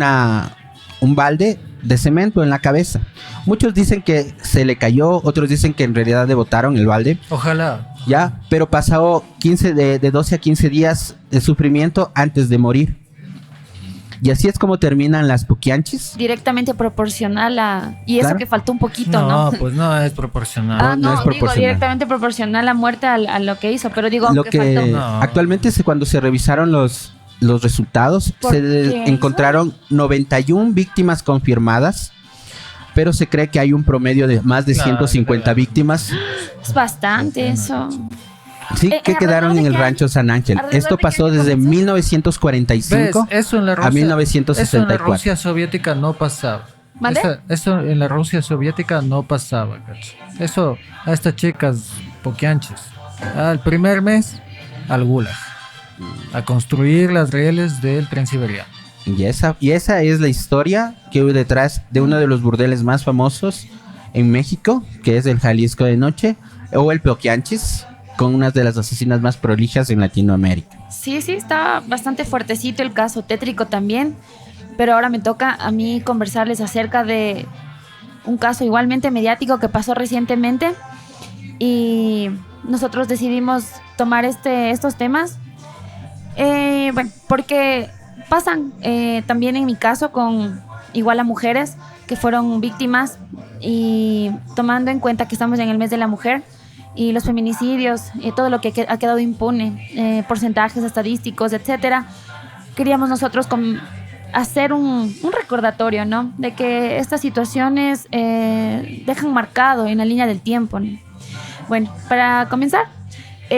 balde de cemento en la cabeza. Muchos dicen que se le cayó, otros dicen que en realidad le botaron el balde. Ojalá. Ya, pero pasó de 12 a 15 días de sufrimiento antes de morir. Y así es como terminan las puquianchis. Directamente proporcional a... Y eso Claro. que faltó un poquito, ¿no? No, pues no es proporcional. Ah, no no, es digo proporcional. directamente proporcional la muerte a lo que hizo, pero digo Lo que que faltó. No. actualmente cuando se revisaron los resultados, ¿Por se qué? encontraron 91 víctimas confirmadas, pero se cree que hay un promedio de más de Claro, 150 claro. víctimas. Es bastante eso. Sí, que ¿alrededor quedaron de en el qué rancho San Ángel. alrededor Esto de qué pasó año desde comenzó? 1945 ¿Ves? Eso en la a Rusia, Eso en la 1964. Rusia soviética no pasaba. ¿Mande? Eso en la Rusia soviética no pasaba, ¿cachai? Eso a estas chicas poquianches. Al primer mes, al gulag. A construir las rieles del tren siberiano. Y esa es la historia que hubo detrás de uno de los burdeles más famosos en México, que es el Jalisco de Noche, o el Poquianchis, con una de las asesinas más prolijas en Latinoamérica. Sí, está bastante fuertecito el caso, tétrico también, pero ahora me toca a mí conversarles acerca de un caso igualmente mediático que pasó recientemente y nosotros decidimos tomar estos temas, bueno, porque pasan también en mi caso con igual a mujeres que fueron víctimas y tomando en cuenta que estamos en el mes de la mujer, y los feminicidios y todo lo que ha quedado impune, porcentajes estadísticos, etcétera, queríamos nosotros hacer un recordatorio, ¿no? De que estas situaciones dejan marcado en la línea del tiempo, ¿no? Bueno, para comenzar,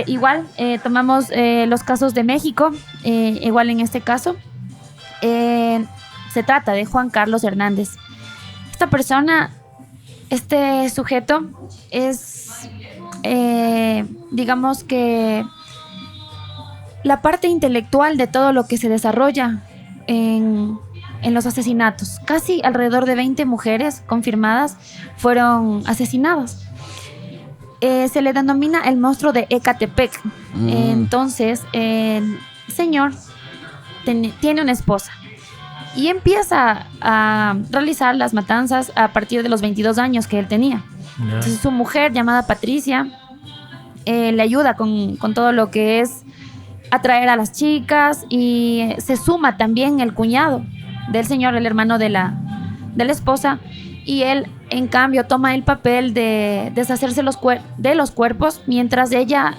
igual tomamos los casos de México, igual en este caso se trata de Juan Carlos Hernández. Esta persona, este sujeto es digamos que la parte intelectual de todo lo que se desarrolla en los asesinatos. Casi alrededor de 20 mujeres confirmadas fueron asesinadas. Se le denomina el monstruo de Ecatepec. Entonces, el señor tiene una esposa y empieza a realizar las matanzas a partir de los 22 años que él tenía. Entonces, su mujer, llamada Patricia, le ayuda con todo lo que es atraer a las chicas, y se suma también el cuñado del señor, el hermano de la esposa, y él, en cambio, toma el papel de deshacerse de los cuerpos, mientras ella,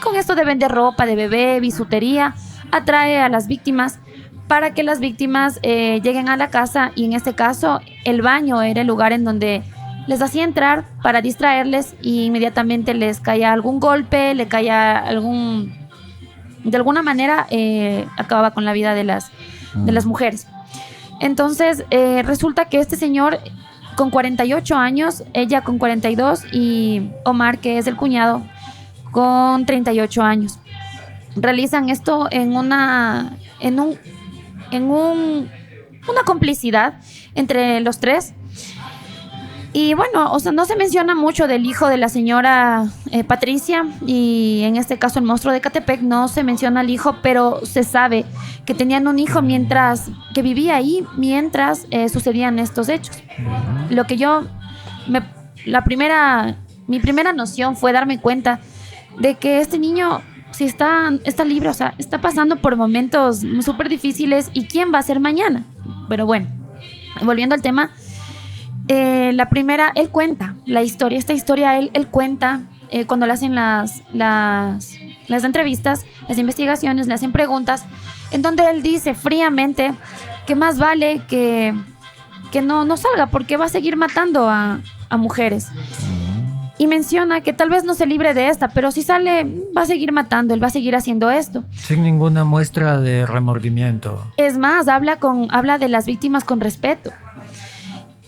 con esto de vender ropa de bebé, bisutería, atrae a las víctimas para que las víctimas lleguen a la casa, y en este caso el baño era el lugar en donde les hacía entrar para distraerles, y inmediatamente les caía algún golpe, le caía de alguna manera acababa con la vida de las mujeres. Entonces resulta que este señor con 48 años, ella con 42, y Omar, que es el cuñado, con 38 años. Realizan esto en una complicidad entre los tres. Y bueno, o sea, no se menciona mucho del hijo de la señora Patricia, y en este caso el monstruo de Ecatepec no se menciona al hijo, pero se sabe que tenían un hijo que vivía ahí mientras sucedían estos hechos. Lo que mi primera noción fue darme cuenta de que este niño, si está libre, o sea, está pasando por momentos súper difíciles, y quién va a ser mañana. Pero bueno, volviendo al tema, él cuenta la historia. Esta historia él cuenta cuando le hacen las entrevistas, las investigaciones, le hacen preguntas, en donde él dice fríamente que más vale que no salga, porque va a seguir matando a mujeres. Y menciona que tal vez no se libre de esta, pero si sale va a seguir matando, él va a seguir haciendo esto. Sin ninguna muestra de remordimiento. Es más, habla de las víctimas con respeto.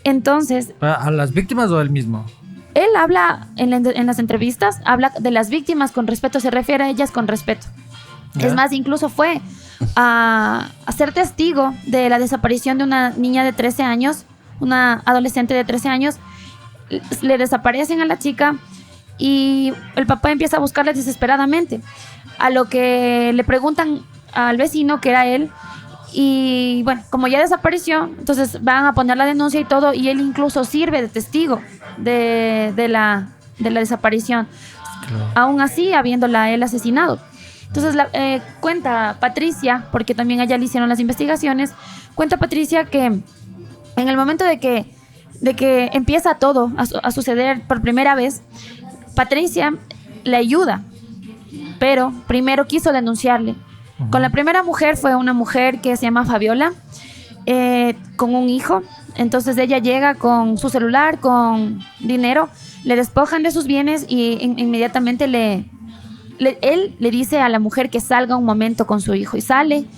Entonces, ¿A las víctimas o él mismo? él habla en las entrevistas, habla de las víctimas con respeto, se refiere a ellas con respeto. ¿Ya? Es más, incluso fue a ser testigo de la desaparición de una niña de 13 años, una adolescente de 13 años. Le desaparecen a la chica y el papá empieza a buscarla desesperadamente, a lo que le preguntan al vecino, que era él, Y bueno, como ya desapareció, entonces van a poner la denuncia y todo, y él incluso sirve de testigo de la desaparición, Claro. aún así habiéndola él asesinado. Entonces cuenta Patricia, porque también a ella le hicieron las investigaciones, cuenta Patricia que en el momento de que empieza todo a suceder por primera vez, Patricia le ayuda, pero primero quiso denunciarle. Con la primera mujer fue una mujer que se llama Fabiola, con un hijo. Entonces ella llega con su celular, con dinero, le despojan de sus bienes y inmediatamente él le dice a la mujer que salga un momento con su hijo y salen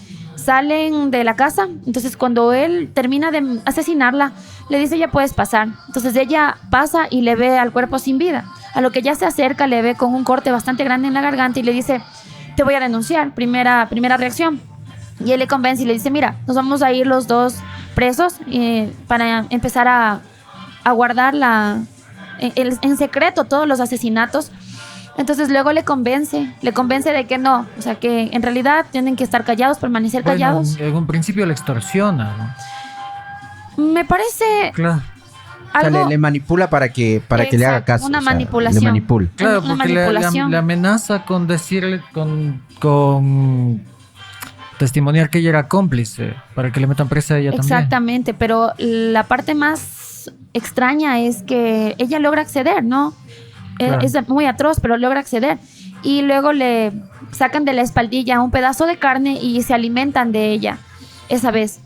de la casa. Entonces cuando él termina de asesinarla, le dice: ya puedes pasar. Entonces ella pasa y le ve al cuerpo sin vida, a lo que ya se acerca, le ve con un corte bastante grande en la garganta y le dice: te voy a denunciar. Primera reacción. Y él le convence y le dice: mira, nos vamos a ir los dos presos para empezar a guardar en secreto todos los asesinatos. Entonces luego le convence de que no, o sea, que en realidad tienen que estar callados, permanecer callados. En un principio le extorsiona, ¿no? Me parece Claro. O sea, algo... le manipula para que le haga caso. Una o sea, manipulación. Le manipula. Claro, Una porque manipulación. le amenaza con decirle, con testimoniar que ella era cómplice, para que le metan presa a ella también. Exactamente, pero la parte más extraña es que ella logra acceder, ¿no? Claro. Es muy atroz, pero logra acceder. Y luego le sacan de la espaldilla un pedazo de carne y se alimentan de ella esa vez.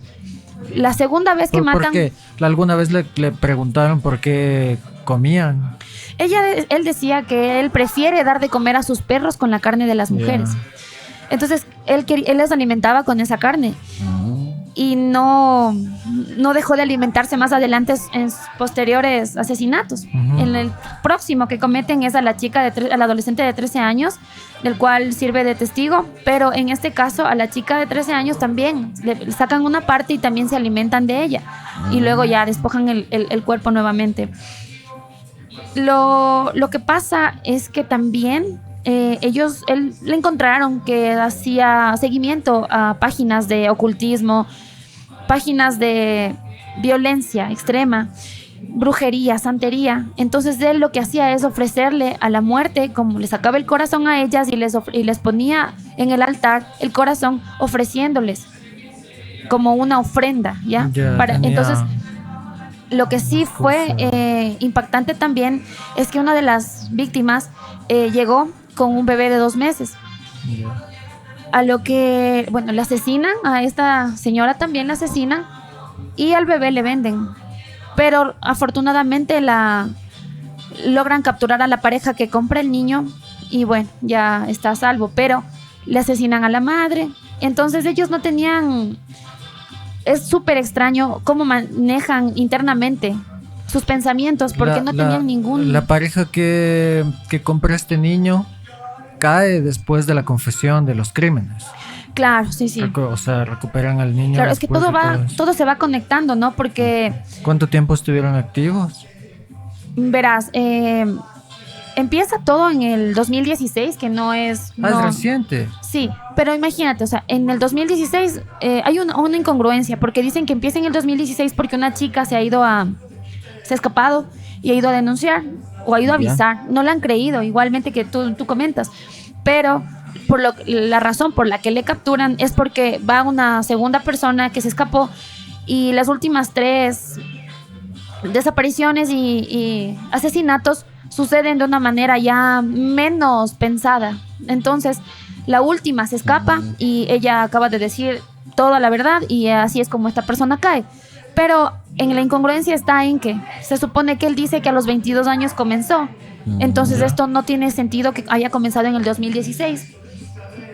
La segunda vez que ¿Por matan... qué? ¿Alguna vez le preguntaron por qué comían? Él decía que él prefiere dar de comer a sus perros con la carne de las mujeres. Ya. Entonces, él les alimentaba con esa carne. Y no dejó de alimentarse más adelante en posteriores asesinatos. Ujú. En el próximo que cometen es a la adolescente de 13 años, del cual sirve de testigo, pero en este caso a la chica de 13 años también le sacan una parte y también se alimentan de ella. Y luego ya despojan el cuerpo nuevamente. Lo que pasa es que también él le encontraron que hacía seguimiento a páginas de ocultismo, páginas de violencia extrema, brujería, santería. Entonces él lo que hacía es ofrecerle a la muerte, como le sacaba el corazón a ellas y les ponía en el altar el corazón, ofreciéndoles como una ofrenda, ¿ya? Entonces, lo que sí fue impactante también es que una de las víctimas llegó con un bebé de 2 meses. Ya. A lo que, bueno, le asesinan, a esta señora también la asesinan y al bebé le venden. Pero afortunadamente logran capturar a la pareja que compra el niño y bueno, ya está a salvo, pero le asesinan a la madre. Entonces ellos no tenían... Es súper extraño cómo manejan internamente sus pensamientos porque no tenían ningún... La pareja que compra este niño cae después de la confesión de los crímenes. Claro, sí, sí. O sea, recuperan al niño. Claro, es que todo se va conectando, ¿no? Porque... ¿Cuánto tiempo estuvieron activos? Verás, empieza todo en el 2016, que no es... Es no, reciente. sí, pero imagínate, o sea, en el 2016 hay una incongruencia, porque dicen que empieza en el 2016 porque una chica se ha escapado y ha ido a denunciar o ha ido a avisar. No la han creído, igualmente que tú comentas. Pero la razón por la que le capturan es porque va una segunda persona que se escapó y las últimas 3 desapariciones y asesinatos suceden de una manera ya menos pensada. Entonces, la última se escapa y ella acaba de decir toda la verdad y así es como esta persona cae. Pero en la incongruencia está en que se supone que él dice que a los 22 años comenzó. Entonces esto no tiene sentido que haya comenzado en el 2016.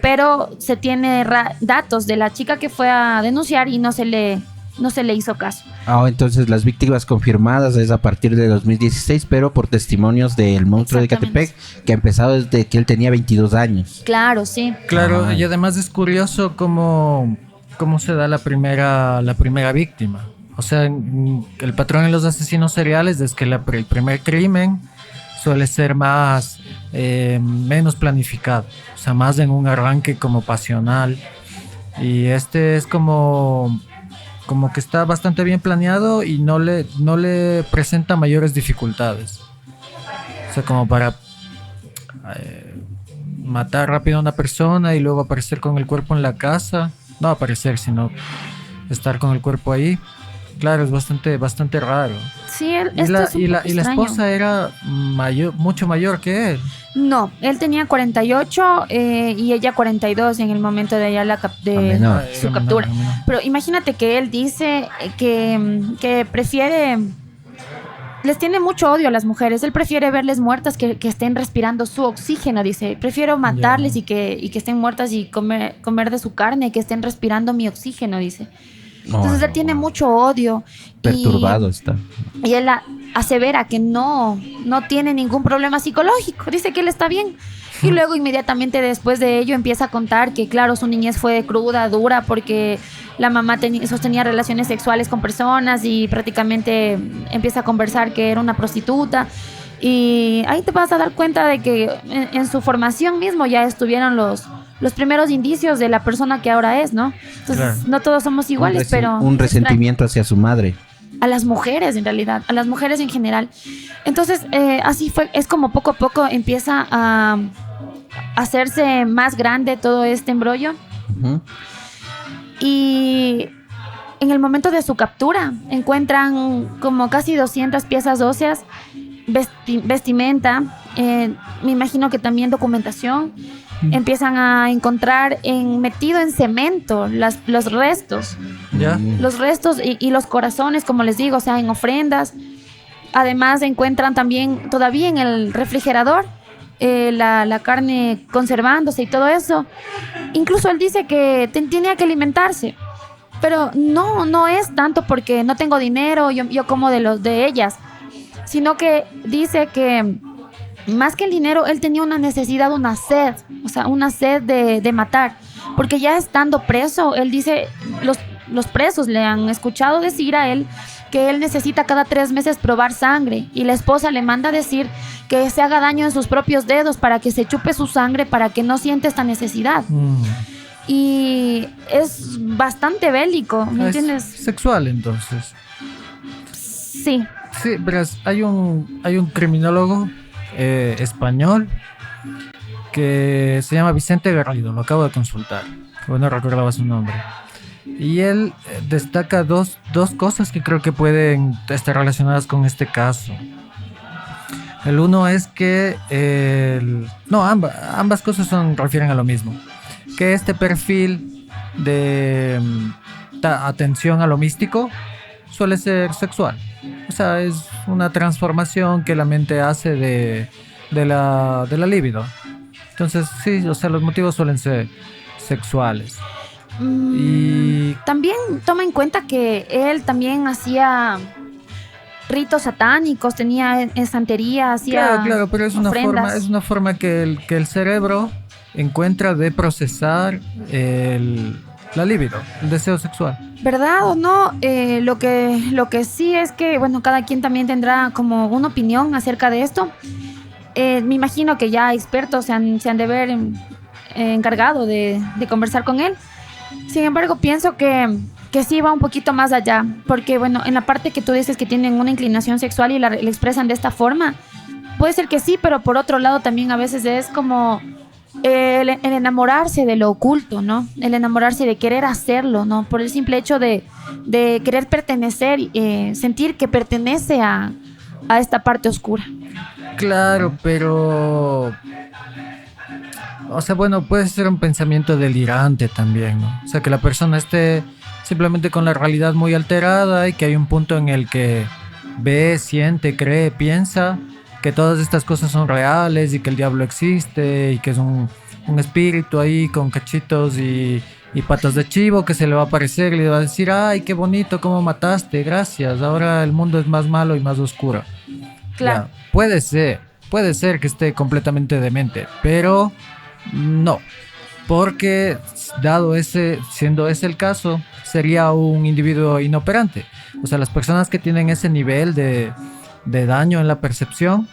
Pero se tiene datos de la chica que fue a denunciar y no se le hizo caso. Entonces las víctimas confirmadas es a partir de 2016, pero por testimonios del monstruo de Ecatepec, que ha empezado desde que él tenía 22 años. Claro, sí. Claro, y además es curioso cómo se da la primera víctima. O sea, el patrón en los asesinos seriales es que el primer crimen suele ser menos planificado, o sea, más en un arranque como pasional. Y este es como que está bastante bien planeado y no le presenta mayores dificultades. O sea, como para matar rápido a una persona y luego aparecer con el cuerpo en la casa. No aparecer, sino estar con el cuerpo ahí. Claro, es bastante raro. Sí, Y la esposa era mucho mayor que él. No, él tenía 48 y ella 42 en el momento de, menor. su captura. Pero imagínate que él dice que prefiere... Les tiene mucho odio a las mujeres. Él prefiere verles muertas que estén respirando su oxígeno, dice. Prefiero matarles y que estén muertas y comer de su carne que estén respirando mi oxígeno, dice. Entonces él tiene mucho odio. Perturbado está. Y él asevera que no tiene ningún problema psicológico. Dice que él está bien. Y luego inmediatamente después de ello empieza a contar que, claro, su niñez fue cruda, dura, porque la mamá sostenía relaciones sexuales con personas y prácticamente empieza a conversar que era una prostituta. Y ahí te vas a dar cuenta de que en su formación mismo ya estuvieron los primeros indicios de la persona que ahora es, ¿no? Entonces, claro, no todos somos iguales, pero... Un resentimiento hacia su madre. A las mujeres, en realidad, a las mujeres en general. Entonces, así fue, es como poco a poco empieza a hacerse más grande todo este embrollo. Uh-huh. Y en el momento de su captura, encuentran como casi 200 piezas óseas, vestimenta, me imagino que también documentación. Empiezan a encontrar metido en cemento los restos. ¿Ya? Los restos y los corazones, como les digo, o sea, en ofrendas. Además encuentran también todavía en el refrigerador la carne conservándose y todo eso. Incluso él dice que tenía que alimentarse, pero no es tanto porque no tengo dinero, yo como de ellas, sino que dice que más que el dinero, él tenía una necesidad, una sed, o sea, una sed de matar, porque ya estando preso, él dice, los presos le han escuchado decir a él que él necesita cada 3 meses probar sangre, y la esposa le manda a decir que se haga daño en sus propios dedos para que se chupe su sangre, para que no siente esta necesidad. Y es bastante bélico, ¿me entiendes? Sexual, entonces. Sí. Sí, verás, hay un criminólogo español que se llama Vicente Garrido, lo acabo de consultar, no recordaba su nombre, y él destaca dos cosas que creo que pueden estar relacionadas con este caso. El uno es que ambas cosas refieren a lo mismo, que este perfil de atención a lo místico suele ser sexual. O sea, es una transformación que la mente hace de la libido. Entonces, sí, o sea, los motivos suelen ser sexuales. Y también toma en cuenta que él también hacía ritos satánicos, tenía santería, hacía claro, pero es ofrendas. una forma que el cerebro encuentra de procesar la libido, el deseo sexual. ¿Verdad o no? Lo que sí es que, bueno, cada quien también tendrá como una opinión acerca de esto. Me imagino que ya expertos se han de ver encargado de conversar con él. Sin embargo, pienso que sí va un poquito más allá, porque, bueno, en la parte que tú dices que tienen una inclinación sexual y la expresan de esta forma, puede ser que sí, pero por otro lado también a veces es como el enamorarse de lo oculto, ¿no? El enamorarse de querer hacerlo, ¿no? Por el simple hecho de querer pertenecer, sentir que pertenece a esta parte oscura. Claro, pero... O sea, bueno, puede ser un pensamiento delirante también, ¿no? O sea, que la persona esté simplemente con la realidad muy alterada y que hay un punto en el que ve, siente, cree, piensa que todas estas cosas son reales y que el diablo existe y que es un espíritu ahí con cachitos y patas de chivo que se le va a aparecer y le va a decir, ay, qué bonito, cómo mataste, gracias, ahora el mundo es más malo y más oscuro. Claro. Ya, puede ser que esté completamente demente, pero no, porque siendo ese el caso, sería un individuo inoperante. O sea, las personas que tienen ese nivel de daño en la percepción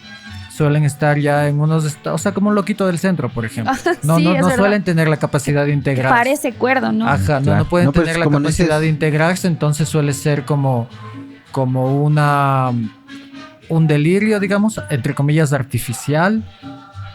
suelen estar ya en unos estados, o sea, como un loquito del centro, por ejemplo. No, Sí, no, es no verdad. suelen tener la capacidad de Que integrar. parece cuerdo, ¿no? Ajá, no, Claro. no pueden No, pues, tener la como capacidad dices- de integrarse, entonces suele ser como un delirio, digamos, entre comillas, artificial,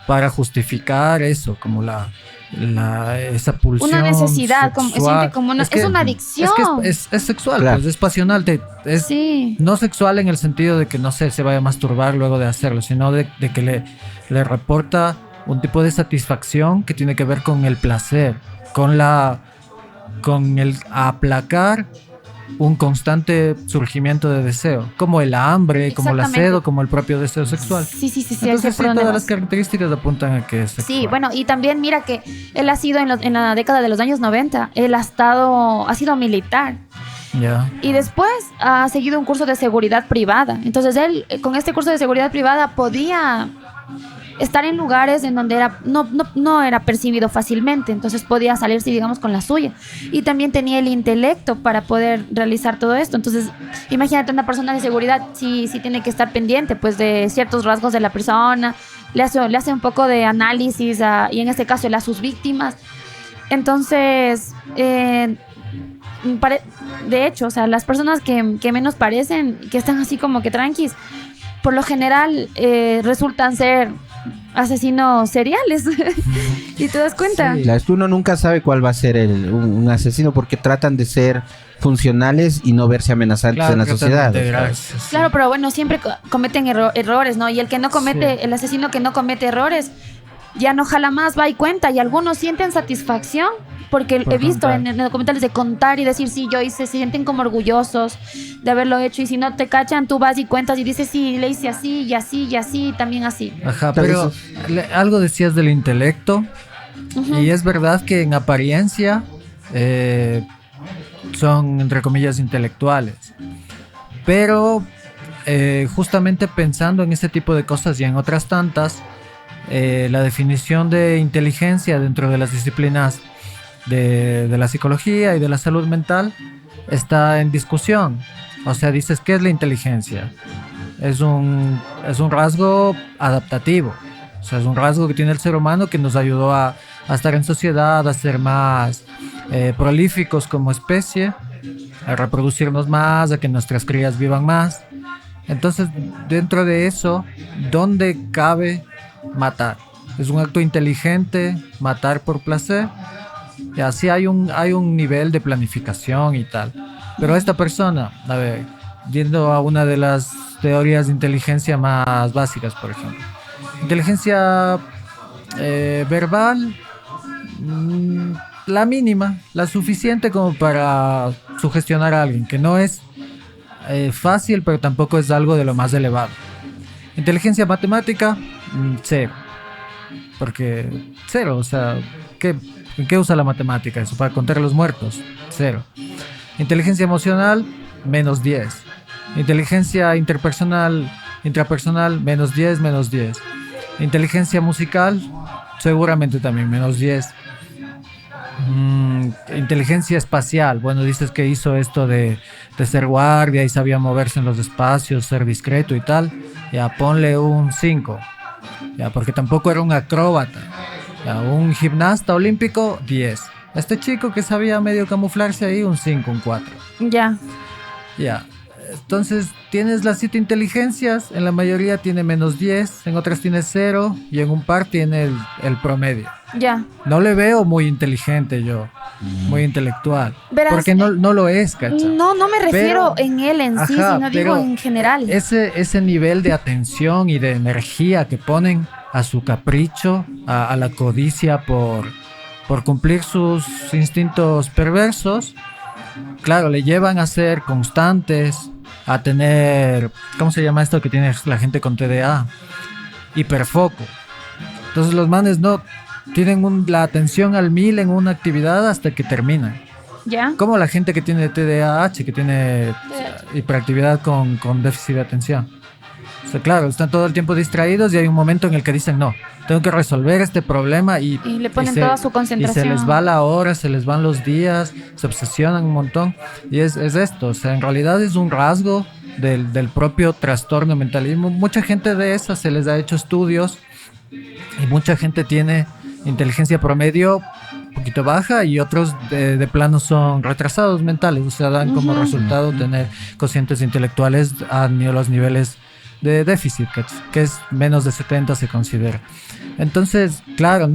para justificar eso, como esa pulsión Una necesidad, como, sexual. siente como una, es una adicción. Es sexual, Claro. pues, es pasional, es Sí. no sexual en el sentido de que, no sé, se vaya a masturbar luego de hacerlo, sino de que le reporta un tipo de satisfacción que tiene que ver con el placer, con el aplacar un constante surgimiento de deseo, como el hambre, como la Exactamente. sed o como el propio deseo sexual. Sí, Entonces sé sí, por dónde todas vas. las características apuntan a que es sexual. Sí, bueno, y también mira que él ha sido en la década de los años 90, él ha sido militar. Ya. Y después ha seguido un curso de seguridad privada. Entonces él, con este curso de seguridad privada, podía estar en lugares en donde no era percibido fácilmente. Entonces podía salirse, digamos, con la suya. Y también tenía el intelecto para poder realizar todo esto. Entonces, imagínate una persona de seguridad, sí tiene que estar pendiente, pues, de ciertos rasgos de la persona. Le hace un poco de análisis y en este caso él a sus víctimas. Entonces, de hecho, o sea, las personas que menos parecen, que están así como que tranquis, por lo general resultan ser asesinos seriales. ¿Y te das cuenta? Sí. Claro, es que uno nunca sabe cuál va a ser un asesino porque tratan de ser funcionales y no verse amenazantes Claro, en la tratan de sociedad. integrarse, sí. Claro, pero bueno, siempre cometen errores, ¿no? Y el que no comete, Sí. el asesino que no comete errores, ya no jala más, va y cuenta. Y algunos sienten satisfacción, porque Por he visto contar. en documentales de contar y decir, sí, yo hice, se sienten como orgullosos de haberlo hecho. Y si no te cachan, tú vas y cuentas y dices, sí, le hice así, y así, y así, y también así. Ajá, Tal pero algo decías del intelecto. Ujú. Y es verdad que en apariencia son, entre comillas, intelectuales. Pero justamente pensando en este tipo de cosas y en otras tantas, la definición de inteligencia dentro de las disciplinas de la psicología y de la salud mental está en discusión. O sea, dices, ¿qué es la inteligencia? Es un rasgo adaptativo. O sea, es un rasgo que tiene el ser humano que nos ayudó a estar en sociedad, a ser más prolíficos como especie, a reproducirnos más, a que nuestras crías vivan más. Entonces, dentro de eso, ¿dónde cabe matar? ¿Es un acto inteligente matar por placer? Y así hay un nivel de planificación y tal. Pero esta persona, a ver, yendo a una de las teorías de inteligencia más básicas, por ejemplo. Inteligencia verbal, la mínima, la suficiente como para sugestionar a alguien, que no es fácil, pero tampoco es algo de lo más elevado. Inteligencia matemática, cero. Porque cero, o sea, ¿en qué usa la matemática? Eso para contar los muertos, cero. Inteligencia emocional, menos 10. Inteligencia intrapersonal, menos 10, menos 10. Inteligencia musical, seguramente también menos 10. Inteligencia espacial, bueno, dices que hizo esto de ser guardia y sabía moverse en los espacios, ser discreto y tal. Ya, ponle un 5. Ya, porque tampoco era un acróbata. Ya, un gimnasta olímpico, 10. Este chico que sabía medio camuflarse ahí, un 5, un 4. Ya. Ya. Entonces tienes las 7 inteligencias, en la mayoría tiene menos 10, en otras tiene 0 y en un par tiene el promedio. Ya. No le veo muy inteligente yo, muy intelectual. Verás, porque no lo es, ¿cachai? No me refiero Pero- en él en sí, Ajá, sino digo pero en general. Ese nivel de atención y de energía que ponen a su capricho, a la codicia por cumplir sus instintos perversos, claro, le llevan a ser constantes, a tener, ¿cómo se llama esto que tiene la gente con TDA? Hiperfoco. Entonces los manes no tienen la atención al 1000 en una actividad hasta que terminan. Ya. Como la gente que tiene TDAH, que tiene hiperactividad con déficit de atención. O sea, claro, están todo el tiempo distraídos y hay un momento en el que dicen, no, tengo que resolver este problema y Y le ponen se- toda su y concentración. se les va la hora, se les van los días, se obsesionan un montón. Y es esto, o sea, en realidad es un rasgo del propio trastorno mental. Y mucha gente de esas se les ha hecho estudios y mucha gente tiene inteligencia promedio un poquito baja y otros de plano son retrasados mentales, o sea, dan como resultado tener cocientes intelectuales a los niveles de déficit, que es menos de 70 se considera. Entonces, claro,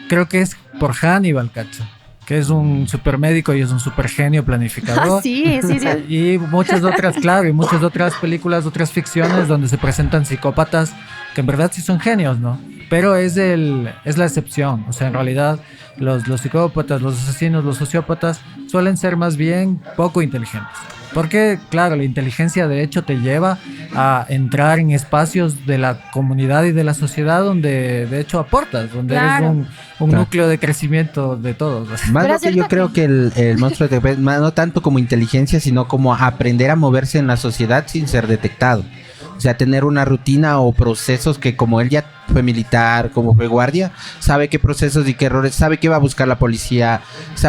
creo que es por Hannibal, ¿cacho? Que es un supermédico y es un super genio planificador. Sí. Y muchas otras, claro, y muchas otras películas, otras ficciones donde se presentan psicópatas que en verdad sí son genios, ¿no? Pero es la excepción. O sea, en realidad los psicópatas, los asesinos, los sociópatas suelen ser más bien poco inteligentes. Porque, claro, la inteligencia de hecho te lleva a entrar en espacios de la comunidad y de la sociedad donde de hecho aportas, donde eres un núcleo de crecimiento de todos. Más lo que yo creo que el monstruo de no tanto como inteligencia, sino como aprender a moverse en la sociedad sin ser detectado. O sea, tener una rutina o procesos que, como él ya fue militar, como fue guardia, sabe qué procesos y qué errores, sabe qué va a buscar la policía,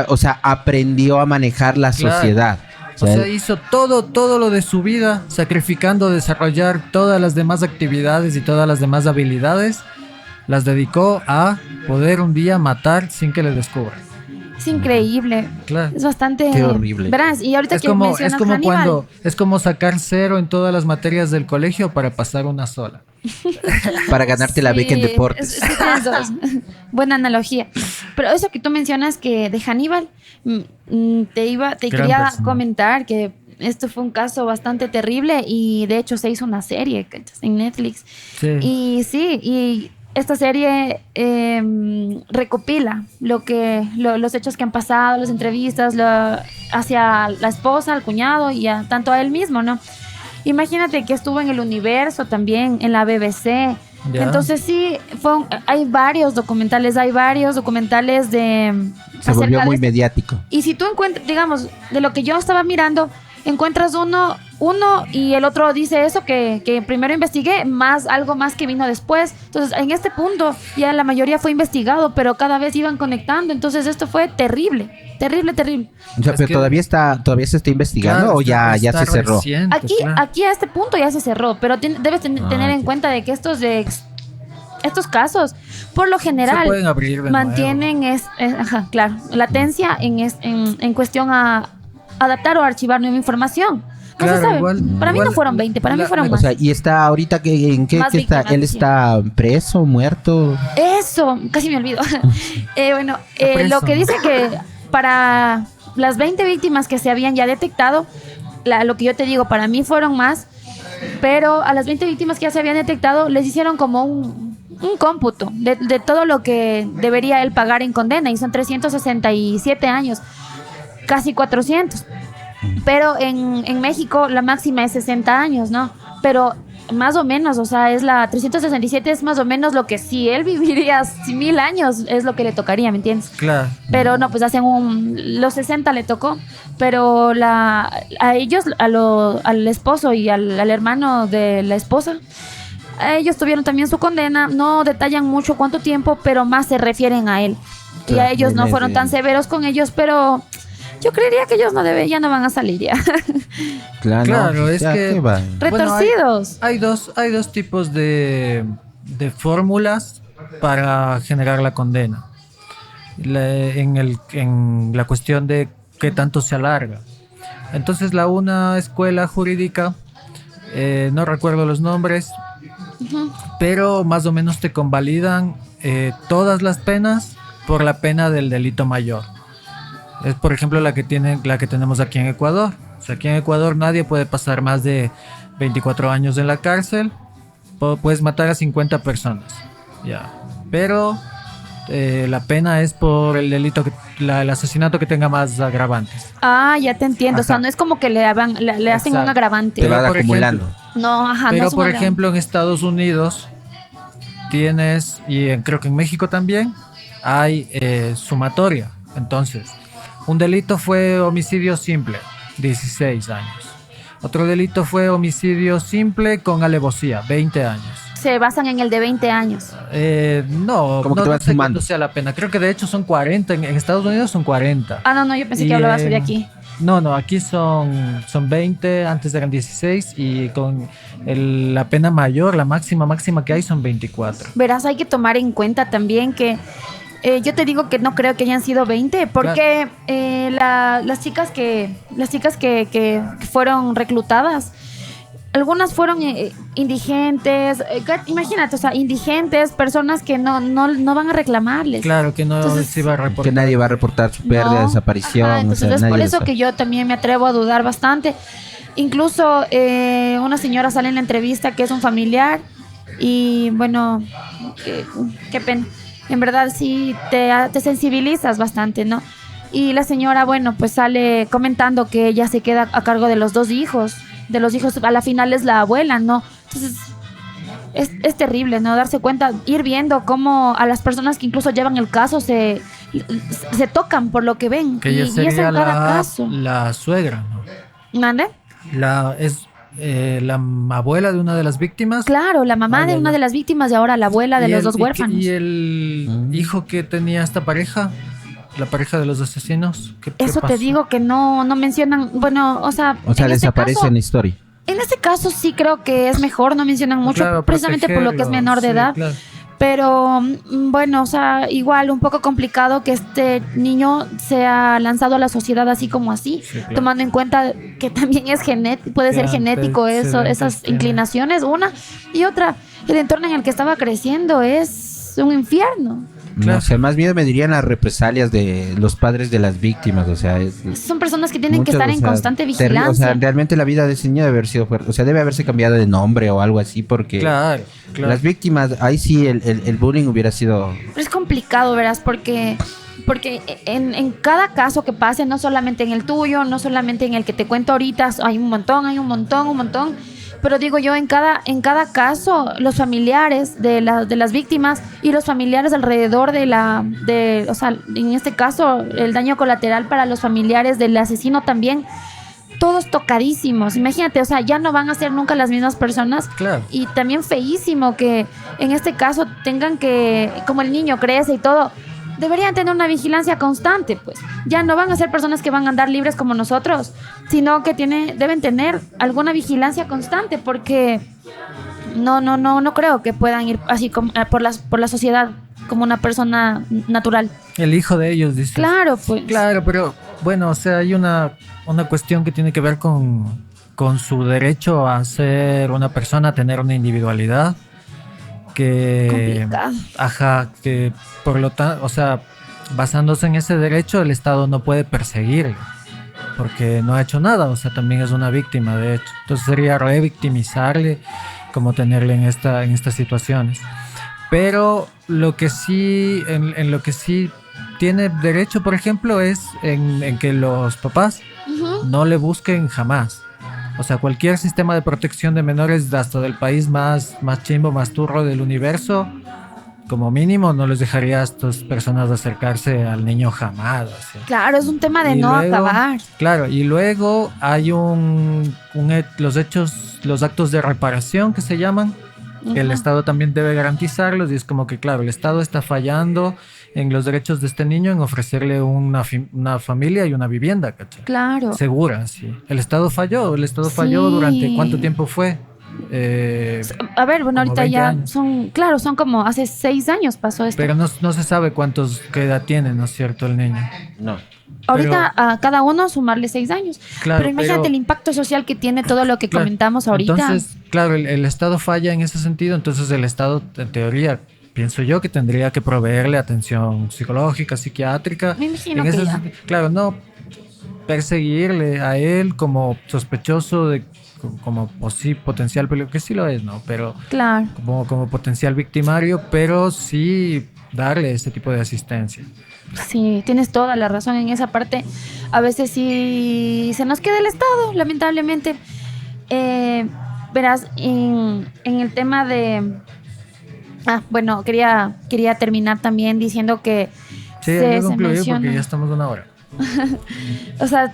o sea, aprendió a manejar la sociedad. O sea, hizo todo lo de su vida, sacrificando desarrollar todas las demás actividades y todas las demás habilidades, las dedicó a poder un día matar sin que le descubran. Es increíble. Claro. Es bastante... Qué horrible. Verás, y ahorita es como sacar 0 en todas las materias del colegio para pasar una sola. Para ganarte la beca en deportes. Buena analogía. Pero eso que tú mencionas que de Hannibal, te quería comentar que esto fue un caso bastante terrible y de hecho se hizo una serie en Netflix. Sí. Y esta serie recopila los hechos que han pasado, las entrevistas hacia la esposa, al cuñado y tanto a él mismo, ¿no? Imagínate que estuvo en el Universo también, en la BBC. Ya. Entonces sí, hay varios documentales de... Se volvió muy mediático. Y si tú encuentras, digamos, de lo que yo estaba mirando, encuentras uno y el otro dice eso que primero investigué, más algo más que vino después. Entonces, en este punto ya la mayoría fue investigado, pero cada vez iban conectando. Entonces, esto fue terrible. O sea, pero todavía se está investigando, claro, o ya se cerró. Aquí a este punto ya se cerró, pero debes tener en cuenta de que estos casos, por lo general, mantienen latencia en cuestión a adaptar o archivar nueva información. No se sabe. Para mí no fueron 20, para mí fueron más. O sea, y está ahorita ¿en qué está? ¿Él está preso, muerto? Eso, casi me olvido. Lo que dice que para las 20 víctimas que se habían ya detectado, lo que yo te digo, para mí fueron más, pero a las 20 víctimas que ya se habían detectado les hicieron como un cómputo de todo lo que debería él pagar en condena, y son 367 años, casi 400. Pero en México la máxima es 60 años, ¿no? Pero más o menos, o sea, 367 es más o menos lo que si él viviría 1000 años es lo que le tocaría, ¿me entiendes? Claro. Pero no, pues los 60 le tocó, pero a ellos, al esposo y al hermano de la esposa, ellos tuvieron también su condena. No detallan mucho cuánto tiempo, pero más se refieren a él. Claro, y a ellos no fueron tan severos con ellos, pero yo creería que ellos ya no van a salir ya. Claro, es que retorcidos. Hay dos tipos de fórmulas para generar la condena. En la cuestión de qué tanto se alarga. Entonces una escuela jurídica, no recuerdo los nombres, pero más o menos te convalidan todas las penas por la pena del delito mayor. Es, por ejemplo, la que tenemos aquí en Ecuador. O sea, aquí en Ecuador nadie puede pasar más de 24 años en la cárcel. Puedes matar a 50 personas. Ya. Pero la pena es por el delito, el asesinato que tenga más agravantes. Ah, ya te entiendo. Ajá. O sea, no es como que le hacen un agravante. Te va acumulando. Pero, por ejemplo, en Estados Unidos tienes, y creo que en México también, hay sumatoria. Entonces, un delito fue homicidio simple, 16 años. Otro delito fue homicidio simple con alevosía, 20 años. Se basan en el de 20 años. No, como que te van sumando. Sea la pena. Creo que de hecho son 40, en Estados Unidos son 40. No, yo pensé que hablabas de aquí. No, aquí son 20, antes eran 16 y con la pena mayor, la máxima que hay son 24. Verás, hay que tomar en cuenta también que yo te digo que no creo que hayan sido 20 porque las chicas que fueron reclutadas, algunas fueron indigentes, imagínate, o sea, indigentes, personas que no van a reclamarles. Claro, que no Entonces, se iba a reportar. Que nadie va a reportar su pérdida, No. desaparición. Ajá, entonces o sea, es nadie por lo eso sabe. que yo también me atrevo a dudar bastante. Incluso una señora sale en la entrevista que es un familiar y bueno, qué pena. En verdad sí te sensibilizas bastante, ¿no? Y la señora, bueno, pues sale comentando que ella se queda a cargo de los dos hijos. De los hijos, a la final es la abuela, ¿no? Entonces es terrible, ¿no? Darse cuenta, ir viendo cómo a las personas que incluso llevan el caso se tocan por lo que ven. Que ella y es sería en cada caso. la suegra, ¿no? ¿Mande? Es la abuela de una de las víctimas. Claro, la mamá de una de las víctimas y ahora la abuela de los dos huérfanos. Y el hijo que tenía esta pareja, la pareja de los asesinos. ¿Qué Eso te pasó? digo que no mencionan, bueno, o sea, O sea, en este desaparece caso, en la historia. en este caso sí creo que es mejor, no mencionan mucho, Claro, precisamente por lo que es protegerlo, menor de sí, edad. claro. Pero bueno, o sea, igual un poco complicado que este niño sea lanzado a la sociedad así como así, Sí, claro. tomando en cuenta que también es puede ser Que genético eso, antecedentes esas tiene. inclinaciones, una y otra. El entorno en el que estaba creciendo es un infierno. Claro. No sé, más miedo me dirían las represalias de los padres de las víctimas. O sea, Son personas que tienen que muchos, estar o en sea, constante o vigilancia. sea, realmente la vida de ese niño debe haber sido fuerte. O sea, debe haberse cambiado de nombre o algo así porque Claro. las víctimas, ahí sí el bullying hubiera sido... Pero es complicado, verás, porque en cada caso que pase, no solamente en el tuyo, no solamente en el que te cuento ahorita, hay un montón. Pero digo yo, en cada caso, los familiares de las víctimas y los familiares alrededor o sea, en este caso, el daño colateral para los familiares del asesino también, todos tocadísimos. Imagínate, o sea, ya no van a ser nunca las mismas personas. Claro. Y también feísimo que en este caso tengan que, como el niño crece y todo, deberían tener una vigilancia constante, pues. Ya no van a ser personas que van a andar libres como nosotros, sino que deben tener alguna vigilancia constante, porque no creo que puedan ir así como, por la sociedad como una persona natural. El hijo de ellos, dice. Claro, pues. Claro, pero bueno, o sea, hay una cuestión que tiene que ver con su derecho a ser una persona, a tener una individualidad. Complicado. Ajá, que por lo tanto, o sea, basándose en ese derecho, el Estado no puede perseguirle, porque no ha hecho nada, o sea, también es una víctima, de hecho. Entonces sería revictimizarle, como tenerle en estas situaciones. Pero lo que sí, en lo que sí tiene derecho, por ejemplo, es en que los papás Ujú. no le busquen jamás. O sea, cualquier sistema de protección de menores, hasta del país más chimbo, más turro del universo, como mínimo no les dejaría a estas personas acercarse al niño jamás. Así. Claro, es un tema de Y no luego, acabar. Claro, y luego hay los actos de reparación que se llaman, que el Ujú. Estado también debe garantizarlos, y es como que, claro, el Estado está fallando en los derechos de este niño en ofrecerle una familia y una vivienda, ¿cachai? Claro. Segura, sí. El Estado falló Sí. durante ¿cuánto tiempo fue? A ver, bueno, como ahorita 20 ya años. son como hace 6 años pasó esto. Pero no se sabe qué edad tiene, ¿no es cierto, el niño? No. Ahorita a cada uno sumarle 6 años. Claro, pero imagínate el impacto social que tiene todo lo que claro, comentamos ahorita. Entonces, claro, el Estado falla en ese sentido, entonces el Estado, en teoría, pienso yo que tendría que proveerle atención psicológica, psiquiátrica. Me imagino En que ese ya. sentido, claro, no perseguirle a él como sospechoso como potencial peligro, que sí lo es, ¿no? Pero Claro. como potencial victimario, pero sí darle ese tipo de asistencia. Sí, tienes toda la razón en esa parte. A veces sí se nos queda el Estado, lamentablemente. Verás, en el tema de... bueno, quería terminar también diciendo que Sí, hay que concluir menciona... porque ya estamos 1 hora. O sea,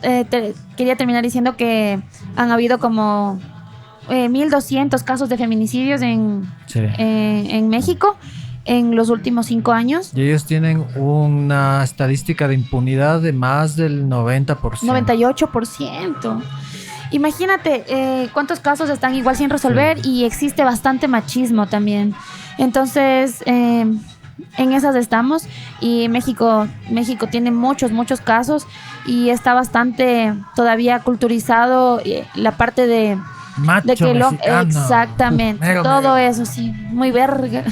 quería terminar diciendo que han habido como 1,200 casos de feminicidios Sí. en México en los últimos 5 años. Y ellos tienen una estadística de impunidad de más del 90%. 98%. Imagínate cuántos casos están igual sin resolver, y existe bastante machismo también. Entonces, en esas estamos, y México tiene muchos casos, y está bastante todavía culturizado la parte de Macho que mexicano. Exactamente, Mero, todo mero. eso, sí, muy verga.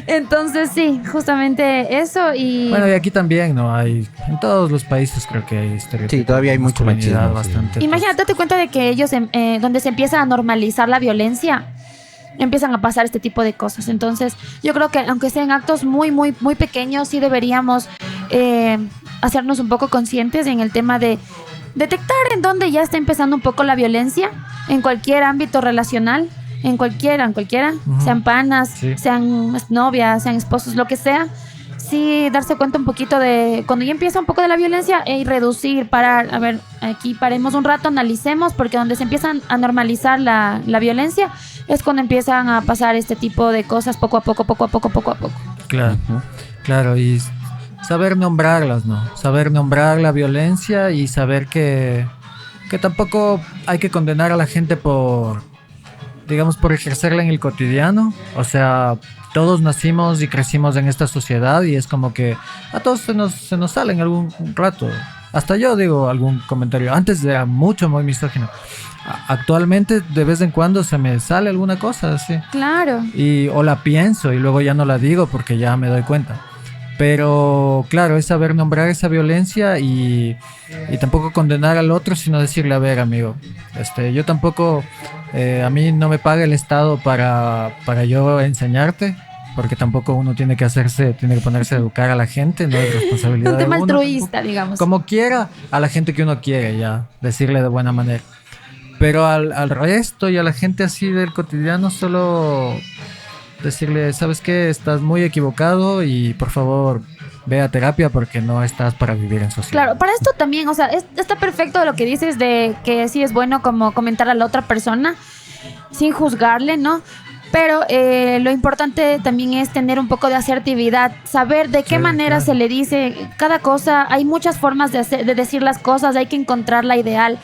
Entonces, sí, justamente eso. Y Bueno, y aquí también, ¿no? Hay, en todos los países creo que hay estereotipos. Sí, todavía hay mucho masculinidad machismo, sí. bastante. imagínate, date cuenta de que ellos, donde se empieza a normalizar la violencia, empiezan a pasar este tipo de cosas. Entonces, yo creo que aunque sean actos muy pequeños, sí deberíamos hacernos un poco conscientes en el tema de detectar en dónde ya está empezando un poco la violencia, en cualquier ámbito relacional, en cualquiera, Ujú. sean panas, Sí. sean novias, sean esposos, lo que sea. Sí, darse cuenta un poquito de cuando ya empieza un poco de la violencia, y reducir, parar. A ver, aquí paremos un rato, analicemos, porque donde se empiezan a normalizar la violencia es cuando empiezan a pasar este tipo de cosas poco a poco. Claro, Ujú. claro, y saber nombrarlas, ¿no? Saber nombrar la violencia y saber que tampoco hay que condenar a la gente por, digamos, por ejercerla en el cotidiano. O sea, todos nacimos y crecimos en esta sociedad, y es como que a todos se nos sale en algún rato. Hasta yo digo algún comentario. Antes era muy misógino. Actualmente de vez en cuando se me sale alguna cosa así. Claro. O la pienso y luego ya no la digo porque ya me doy cuenta. Pero claro, es saber nombrar esa violencia y tampoco condenar al otro, sino decirle, a ver, amigo, yo tampoco, a mí no me paga el Estado para yo enseñarte, porque tampoco uno tiene que ponerse a educar a la gente, no es responsabilidad Un de tema uno. altruista, digamos. Como quiera, a la gente que uno quiere, ya, decirle de buena manera. Pero al resto y a la gente así del cotidiano, solo decirle, ¿sabes qué? Estás muy equivocado y por favor ve a terapia porque no estás para vivir en sociedad. Claro, para esto también, o sea, está perfecto lo que dices de que sí es bueno como comentar a la otra persona sin juzgarle, ¿no? Pero lo importante también es tener un poco de asertividad, saber de qué Sí, manera claro. se le dice cada cosa. Hay muchas formas de decir las cosas, hay que encontrar la ideal.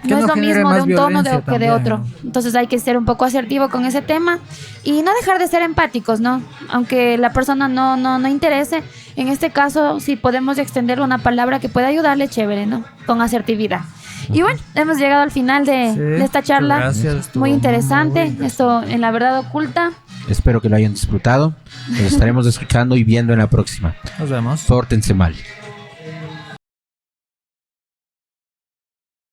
Que No es no lo genere mismo de más un tono violencia que de también, otro. ¿no? Entonces hay que ser un poco asertivo con ese tema y no dejar de ser empáticos, ¿no? Aunque la persona no interese. En este caso, si podemos extender una palabra que pueda ayudarle, chévere, ¿no? Con asertividad. Y bueno, hemos llegado al final de esta charla. Gracias, estuvo Muy interesante. muy interesante. Esto en La Verdad Oculta. Espero que lo hayan disfrutado. Nos estaremos escuchando y viendo en la próxima. Nos vemos. Pórtense mal.